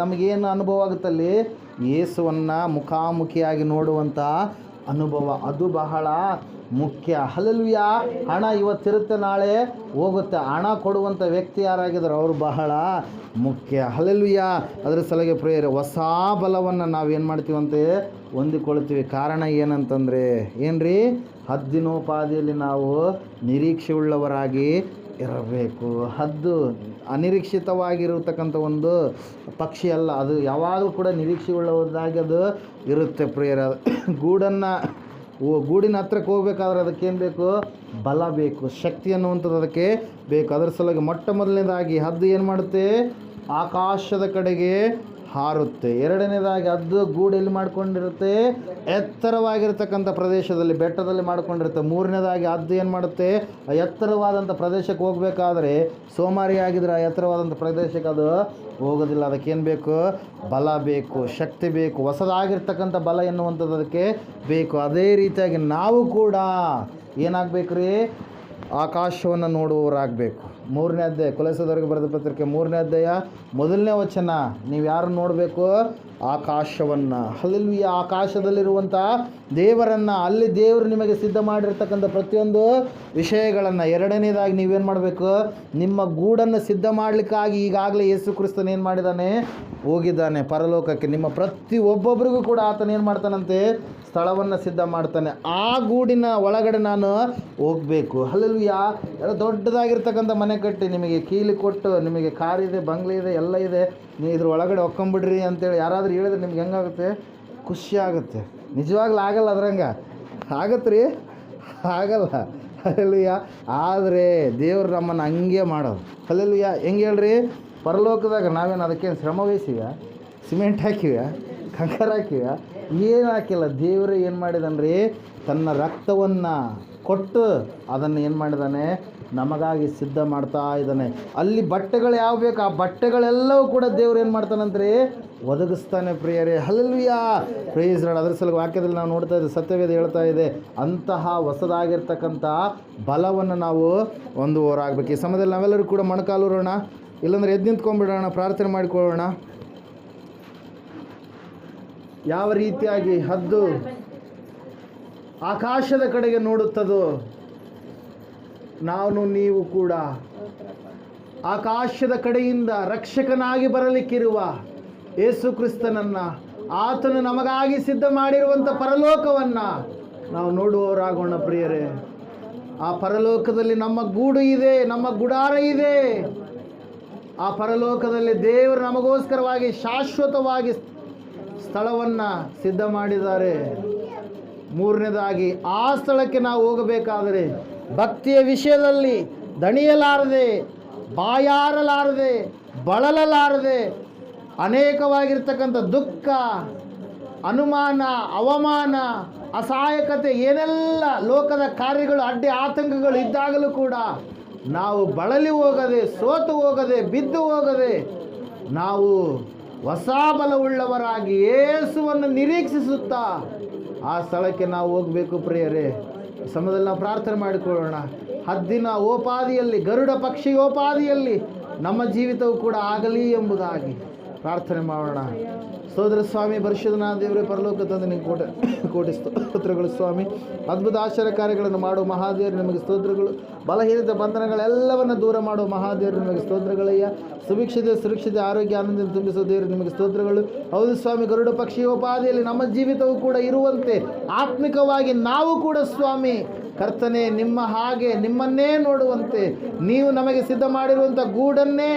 ನಮಗೇನು ಅನುಭವ ಆಗುತ್ತಲ್ಲಿ? ಯೇಸುವನ್ನು ಮುಖಾಮುಖಿಯಾಗಿ ನೋಡುವಂಥ ಅನುಭವ, ಅದು ಬಹಳ ಮುಖ್ಯ. ಹಲ್ಲೆಲೂಯಾ. ಹಣ ಇವತ್ತಿರುತ್ತೆ, ನಾಳೆ ಹೋಗುತ್ತೆ. ಹಣ ಕೊಡುವಂಥ ವ್ಯಕ್ತಿ ಯಾರಾಗಿದ್ದಾರೆ ಅವರು ಬಹಳ ಮುಖ್ಯ. ಹಲ್ಲೆಲೂಯಾ. ಅದರ ಸಲುವಾಗಿ ಪ್ರಿಯರೇ, ಹೊಸ ಬಲವನ್ನು ನಾವೇನು ಮಾಡ್ತೀವಂತೆ? ಹೊಂದಿಕೊಳ್ತೀವಿ. ಕಾರಣ ಏನಂತಂದರೆ ಏನು ರೀ? ಹದ್ದಿನೋಪಾದಿಯಲ್ಲಿ ನಾವು ನಿರೀಕ್ಷೆಯುಳ್ಳವರಾಗಿ ಇರಬೇಕು. ಹದ್ದು ಅನಿರೀಕ್ಷಿತವಾಗಿರತಕ್ಕಂಥ ಒಂದು ಪಕ್ಷಿ ಅಲ್ಲ, ಅದು ಯಾವಾಗಲೂ ಕೂಡ ನಿರೀಕ್ಷೆಯುಳ್ಳವರಾಗಿ ಅದು ಇರುತ್ತೆ ಪ್ರಿಯರ. ಗೂಡಿನ ಹತ್ರಕ್ಕೆ ಹೋಗ್ಬೇಕಾದ್ರೆ ಅದಕ್ಕೇನು ಬೇಕು? ಬಲ ಬೇಕು, ಶಕ್ತಿ ಅನ್ನುವಂಥದ್ದು ಅದಕ್ಕೆ ಬೇಕು. ಅದರ ಸಲುವಾಗಿ ಮೊಟ್ಟ ಮೊದಲನೇದಾಗಿ ಹದ್ದು ಏನು ಮಾಡುತ್ತೆ? ಆಕಾಶದ ಕಡೆಗೆ ಹಾರುತ್ತೆ. ಎರಡನೇದಾಗಿ ಹದ್ದು ಗೂಡು ಎಲ್ಲಿ ಮಾಡ್ಕೊಂಡಿರುತ್ತೆ? ಎತ್ತರವಾಗಿರ್ತಕ್ಕಂಥ ಪ್ರದೇಶದಲ್ಲಿ, ಬೆಟ್ಟದಲ್ಲಿ ಮಾಡ್ಕೊಂಡಿರುತ್ತೆ. ಮೂರನೇದಾಗಿ ಹದ್ದು ಏನು ಮಾಡುತ್ತೆ? ಎತ್ತರವಾದಂಥ ಪ್ರದೇಶಕ್ಕೆ ಹೋಗಬೇಕಾದ್ರೆ ಸೋಮಾರಿ ಆಗಿದ್ರೆ ಆ ಎತ್ತರವಾದಂಥ ಪ್ರದೇಶಕ್ಕೆ ಅದು ಹೋಗೋದಿಲ್ಲ. ಅದಕ್ಕೇನು ಬೇಕು? ಬಲ ಬೇಕು, ಶಕ್ತಿ ಬೇಕು, ಹೊಸದಾಗಿರ್ತಕ್ಕಂಥ ಬಲ ಎನ್ನುವಂಥದ್ದು ಅದಕ್ಕೆ ಬೇಕು. ಅದೇ ರೀತಿಯಾಗಿ ನಾವು ಕೂಡ ಏನಾಗಬೇಕು ರೀ? ಆಕಾಶವನ್ನು ನೋಡುವವರಾಗಬೇಕು. 3ನೇ ಅಧ್ಯಾಯ, ಕೊಲೊಸ್ಸೆದವರಿಗೆ ಬರೆದ ಪತ್ರಿಕೆ 3ನೇ ಅಧ್ಯಾಯ 1ನೇ ವಚನ. ನೀವು ಯಾರು ನೋಡಬೇಕು? ಆಕಾಶವನ್ನು. ಹಲ್ಲೆಲೂಯಾ. ಆಕಾಶದಲ್ಲಿರುವಂಥ ದೇವರನ್ನು, ಅಲ್ಲಿ ದೇವರು ನಿಮಗೆ ಸಿದ್ಧ ಮಾಡಿರ್ತಕ್ಕಂಥ ಪ್ರತಿಯೊಂದು ವಿಷಯಗಳನ್ನು. ಎರಡನೇದಾಗಿ ನೀವೇನು ಮಾಡಬೇಕು? ನಿಮ್ಮ ಗೂಡನ್ನು ಸಿದ್ಧ ಮಾಡಲಿಕ್ಕಾಗಿ ಈಗಾಗಲೇ ಯೇಸು ಕ್ರಿಸ್ತನು ಏನು ಮಾಡಿದ್ದಾನೆ? ಹೋಗಿದ್ದಾನೆ ಪರಲೋಕಕ್ಕೆ. ನಿಮ್ಮ ಒಬ್ಬೊಬ್ಬರಿಗೂ ಕೂಡ ಆತನ ಏನು ಮಾಡ್ತಾನಂತೆ? ಸ್ಥಳವನ್ನು ಸಿದ್ಧ ಮಾಡ್ತಾನೆ. ಆ ಗೂಡಿನ ಒಳಗಡೆ ನಾನು ಹೋಗಬೇಕು. ಹಲ್ಲೆಲೂಯಾ. ಎಲ್ಲ ದೊಡ್ಡದಾಗಿರ್ತಕ್ಕಂಥ ಮನೆ ಕಟ್ಟಿ ನಿಮಗೆ ಕೀಲಿ ಕೊಟ್ಟು, ನಿಮಗೆ ಕಾರಿದೆ, ಬಂಗ್ಲೆ ಇದೆ, ಎಲ್ಲ ಇದೆ, ನೀವು ಇದ್ರ ಒಳಗಡೆ ಹೊಕ್ಕೊಂಬಿಡ್ರಿ ಅಂತೇಳಿ ಯಾರಾದರೂ ಹೇಳಿದ್ರೆ ನಿಮ್ಗೆ ಹೆಂಗಾಗುತ್ತೆ? ಖುಷಿ ಆಗುತ್ತೆ. ನಿಜವಾಗ್ಲೂ ಆಗಲ್ಲ. ಅದ್ರಂಗೆ ಆಗತ್ತೆ ರೀ? ಆಗಲ್ಲ. ಹಲ್ಲೆಲೂಯಾ. ಆದರೆ ದೇವ್ರು ನಮ್ಮನ್ನು ಹಂಗೆ ಮಾಡೋದು. ಹಲ್ಲೆಲೂಯಾ. ಹೆಂಗೆ ಹೇಳ್ರಿ? ಪರಲೋಕದಾಗ ನಾವೇನು ಅದಕ್ಕೇನು ಶ್ರಮ ವಹಿಸಿವ? ಸಿಮೆಂಟ್ ಹಾಕಿವ? ಕಂಕರ ಹಾಕಿವ? ಏನು ಹಾಕಿಲ್ಲ. ದೇವರೇ ಏನು ಮಾಡಿದಾನೆ ರೀ? ತನ್ನ ರಕ್ತವನ್ನು ಕೊಟ್ಟು ಅದನ್ನು ಏನು ಮಾಡಿದ್ದಾನೆ? ನಮಗಾಗಿ ಸಿದ್ಧ ಮಾಡ್ತಾ ಇದ್ದಾನೆ. ಅಲ್ಲಿ ಬಟ್ಟೆಗಳು ಯಾವ ಬೇಕು ಆ ಬಟ್ಟೆಗಳೆಲ್ಲವೂ ಕೂಡ ದೇವ್ರು ಏನು ಮಾಡ್ತಾನಂದ್ರೆ ಒದಗಿಸ್ತಾನೆ ಪ್ರಿಯರೇ. Hallelujah, praise Lord. ಅದರ ಸಲುವಾಗಿ ವಾಕ್ಯದಲ್ಲಿ ನಾವು ನೋಡ್ತಾ ಇದ್ದೀವಿ, ಸತ್ಯವೇದ ಹೇಳ್ತಾ ಇದೆ, ಅಂತಹ ಹೊಸದಾಗಿರ್ತಕ್ಕಂಥ ಬಲವನ್ನು ನಾವು ಹೊಂದುವವರಾಗಬೇಕು. ಈ ಸಮಯದಲ್ಲಿ ನಾವೆಲ್ಲರೂ ಕೂಡ ಮೊಣಕಾಲೂರೋಣ, ಇಲ್ಲಾಂದರೆ ಎದ್ದು ನಿಂತ್ಕೊಂಡ್ಬಿಡೋಣ, ಪ್ರಾರ್ಥನೆ ಮಾಡಿಕೊಳ್ಳೋಣ. ಯಾವ ರೀತಿಯಾಗಿ ಹದ್ದು ಆಕಾಶದ ಕಡೆಗೆ ನೋಡುತ್ತದೋ, ನಾನು ನೀವು ಕೂಡ ಆಕಾಶದ ಕಡೆಯಿಂದ ರಕ್ಷಕನಾಗಿ ಬರಲಿಕ್ಕಿರುವ ಯೇಸು ಕ್ರಿಸ್ತನನ್ನು, ಆತನು ನಮಗಾಗಿ ಸಿದ್ಧ ಮಾಡಿರುವಂಥ ಪರಲೋಕವನ್ನು ನಾವು ನೋಡುವವರಾಗೋಣ ಪ್ರಿಯರೇ. ಆ ಪರಲೋಕದಲ್ಲಿ ನಮ್ಮ ಗೂಡು ಇದೆ, ನಮ್ಮ ಗುಡಾರ ಇದೆ. ಆ ಪರಲೋಕದಲ್ಲಿ ದೇವರು ನಮಗೋಸ್ಕರವಾಗಿ ಶಾಶ್ವತವಾಗಿ ಸ್ಥಳವನ್ನು ಸಿದ್ಧ ಮಾಡಿದ್ದಾರೆ. ಮೂರನೇದಾಗಿ, ಆ ಸ್ಥಳಕ್ಕೆ ನಾವು ಹೋಗಬೇಕಾದರೆ ಭಕ್ತಿಯ ವಿಷಯದಲ್ಲಿ ದಣಿಯಲಾರದೆ, ಬಾಯಾರಲಾರದೆ, ಬಳಲಲಾರದೆ, ಅನೇಕವಾಗಿರ್ತಕ್ಕಂಥ ದುಃಖ, ಅನುಮಾನ, ಅವಮಾನ, ಅಸಹಾಯಕತೆ, ಏನೆಲ್ಲ ಲೋಕದ ಕಾರ್ಯಗಳು, ಅಡ್ಡಿ ಆತಂಕಗಳು ಇದ್ದಾಗಲೂ ಕೂಡ ನಾವು ಬಳಲಿ ಹೋಗದೆ, ಸೋತು ಹೋಗದೆ, ಬಿದ್ದು ಹೋಗದೆ, ನಾವು ಹೊಸ ಬಲವುಳ್ಳವರಾಗಿ ಯೇಸುವನ್ನು ನಿರೀಕ್ಷಿಸುತ್ತಾ ಆ ಸ್ಥಳಕ್ಕೆ ನಾವು ಹೋಗಬೇಕು ಪ್ರಿಯರೇ. ಸಮಯದಲ್ಲಿ ನಾವು ಪ್ರಾರ್ಥನೆ ಮಾಡಿಕೊಳ್ಳೋಣ. ಹದ್ದಿನ ಓಪಾದಿಯಲ್ಲಿ, ಗರುಡ ಪಕ್ಷಿಯೋಪಾದಿಯಲ್ಲಿ ನಮ್ಮ ಜೀವಿತವು ಕೂಡ ಆಗಲಿ ಎಂಬುದಾಗಿ ಪ್ರಾರ್ಥನೆ ಮಾಡೋಣ. ಸೋದರ ಸ್ವಾಮಿ, ಪರಿಶುದ್ಧನಾದ ದೇವರೇ, ಪರಲೋಕ ತಂದೆ ನಿಮಗೆ ಕೋಟಿ ಸ್ತೋತ್ರಗಳು ಸ್ವಾಮಿ. ಅದ್ಭುತ ಆಶ್ಚರ್ಯ ಕಾರ್ಯಗಳನ್ನು ಮಾಡುವ ಮಹಾದೇವರು ನಿಮಗೆ ಸ್ತೋತ್ರಗಳು. ಬಲಹೀನತೆ ಬಂಧನಗಳೆಲ್ಲವನ್ನು ದೂರ ಮಾಡುವ ಮಹಾದೇವರು ನಿಮಗೆ ಸ್ತೋತ್ರಗಳಯ್ಯ. ಸುಭಿಕ್ಷತೆ, ಸುರಕ್ಷತೆ, ಆರೋಗ್ಯ, ಆನಂದ ತುಂಬಿಸುವ ದೇವರು ನಿಮಗೆ ಸ್ತೋತ್ರಗಳು. ಹೌದು ಸ್ವಾಮಿ, ಗರುಡ ಪಕ್ಷಿಯೋಪಾದಿಯಲ್ಲಿ ನಮ್ಮ ಜೀವಿತವು ಕೂಡ ಇರುವಂತೆ ಆತ್ಮಿಕವಾಗಿ ನಾವು ಕೂಡ ಸ್ವಾಮಿ ಕರ್ತನೆ ನಿಮ್ಮ ಹಾಗೆ ನಿಮ್ಮನ್ನೇ ನೋಡುವಂತೆ, ನೀವು ನಮಗೆ ಸಿದ್ಧ ಮಾಡಿರುವಂಥ ಗೂಡನ್ನೇ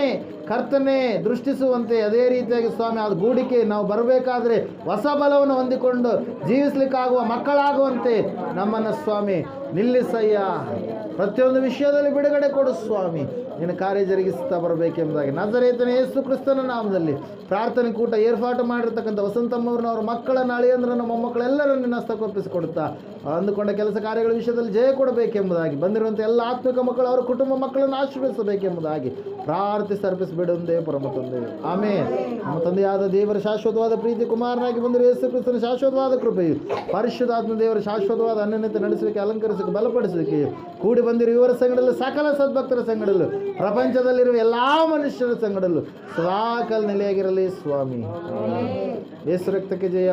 ಕರ್ತನೆ ದೃಷ್ಟಿಸುವಂತೆ, ಅದೇ ರೀತಿಯಾಗಿ ಸ್ವಾಮಿ ಆ ಗೂಡಿಕೆ ನಾವು ಬರಬೇಕಾದ್ರೆ ಹೊಸ ಬಲವನ್ನು ಹೊಂದಿಕೊಂಡು ಜೀವಿಸಲಿಕ್ಕಾಗುವ ಮಕ್ಕಳಾಗುವಂತೆ ನಮ್ಮನ್ನು ಸ್ವಾಮಿ ನಿಲ್ಲಿಸಯ್ಯ. ಪ್ರತಿಯೊಂದು ವಿಷಯದಲ್ಲಿ ಬಿಡುಗಡೆ ಕೊಡು ಸ್ವಾಮಿ. ನಿನ್ನ ಕಾರ್ಯ ಜರುಗಿಸ್ತಾ ಬರಬೇಕೆಂಬುದಾಗಿ ನಜರೇತನ ಯೇಸು ಕ್ರಿಸ್ತನ ನಾಮದಲ್ಲಿ ಪ್ರಾರ್ಥನೆ ಕೂಟ ಏರ್ಪಾಟು ಮಾಡಿರ್ತಕ್ಕಂಥ ವಸಂತಮ್ಮವ್ರನ್ನವ್ರ ಮಕ್ಕಳನ್ನು, ಅಳಿಯಂದ್ರನ್ನು, ಮೊಮ್ಮಕ್ಕಳೆಲ್ಲರನ್ನು ನಿನ್ನ ಹಸ್ತಕ್ಕೊಪ್ಪಿಸಿಕೊಡುತ್ತಾ ಅಂದುಕೊಂಡ ಕೆಲಸ ಕಾರ್ಯಗಳ ವಿಷಯದಲ್ಲಿ ಜಯ ಕೊಡಬೇಕೆಂಬುದಾಗಿ, ಬಂದಿರುವಂಥ ಎಲ್ಲ ಆತ್ಮಿಕ ಮಕ್ಕಳು ಅವರ ಕುಟುಂಬ ಮಕ್ಕಳನ್ನು ಆಶೀರ್ವದಿಸಬೇಕೆಂಬುದಾಗಿ ಪ್ರಾರ್ಥಿಸಿ ಅರ್ಪಿಸಿಬಿಡುವಂದೇ ಪರಮ ತಂದೆ. ಆಮೇಲೆ ನಮ್ಮ ತಂದೆಯಾದ ದೇವರ ಶಾಶ್ವತವಾದ ಪ್ರೀತಿ, ಕುಮಾರನಾಗಿ ಬಂದಿರುವ ಯೇಸು ಕ್ರಿಸ್ತನ ಶಾಶ್ವತವಾದ ಕೃಪೆಯು, ಪರಿಶುದ್ಧಾತ್ಮ ದೇವರ ಶಾಶ್ವತವಾದ ಅನ್ಯನ್ಯತೆ ನಡೆಸಲಿಕ್ಕೆ, ಅಲಂಕರಿಸಲಿಕ್ಕೆ, ಬಲಪಡಿಸಲಿಕ್ಕೆ ಕೂಡಿ ಬಂದಿರುವ ಇವರ ಸಂಗಡಲು, ಸಕಲ ಸದ್ಭಕ್ತರ ಸಂಗಡಲು, ಪ್ರಪಂಚದಲ್ಲಿರುವ ಎಲ್ಲ ಮನುಷ್ಯರ ಸಂಗಡಲು ಸದಾಕಾಲ ನೆಲೆಯಾಗಿರಲಿ ಸ್ವಾಮಿ. ಯೇಸು ರಕ್ತಕ್ಕೆ ಜಯ,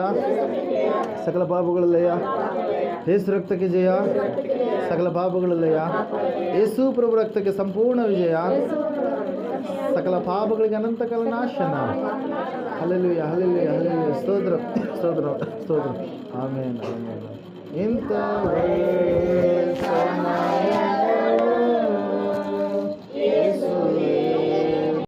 ಸಕಲ ಪಾಪಗಳಲ್ಲಯ್ಯ. ಯೇಸು ರಕ್ತಕ್ಕೆ ಜಯ, ಸಕಲ ಪಾಪಗಳಲ್ಲಯ್ಯ. ಯೇಸು ಪ್ರಭು ರಕ್ತಕ್ಕೆ ಸಂಪೂರ್ಣ ವಿಜಯ, ಸಕಲ ಪಾಪಗಳಿಗೆ ಅನಂತ ಕಾಲ ನಾಶನ. Hallelujah, hallelujah, hallelujah. ಸ್ತೋತ್ರ, ಸ್ತೋತ್ರ, ಸ್ತೋತ್ರ. ಆಮೇನ್, ಆಮೇನ್. ಇಂಥ ಸಮಯ ಯೇಸು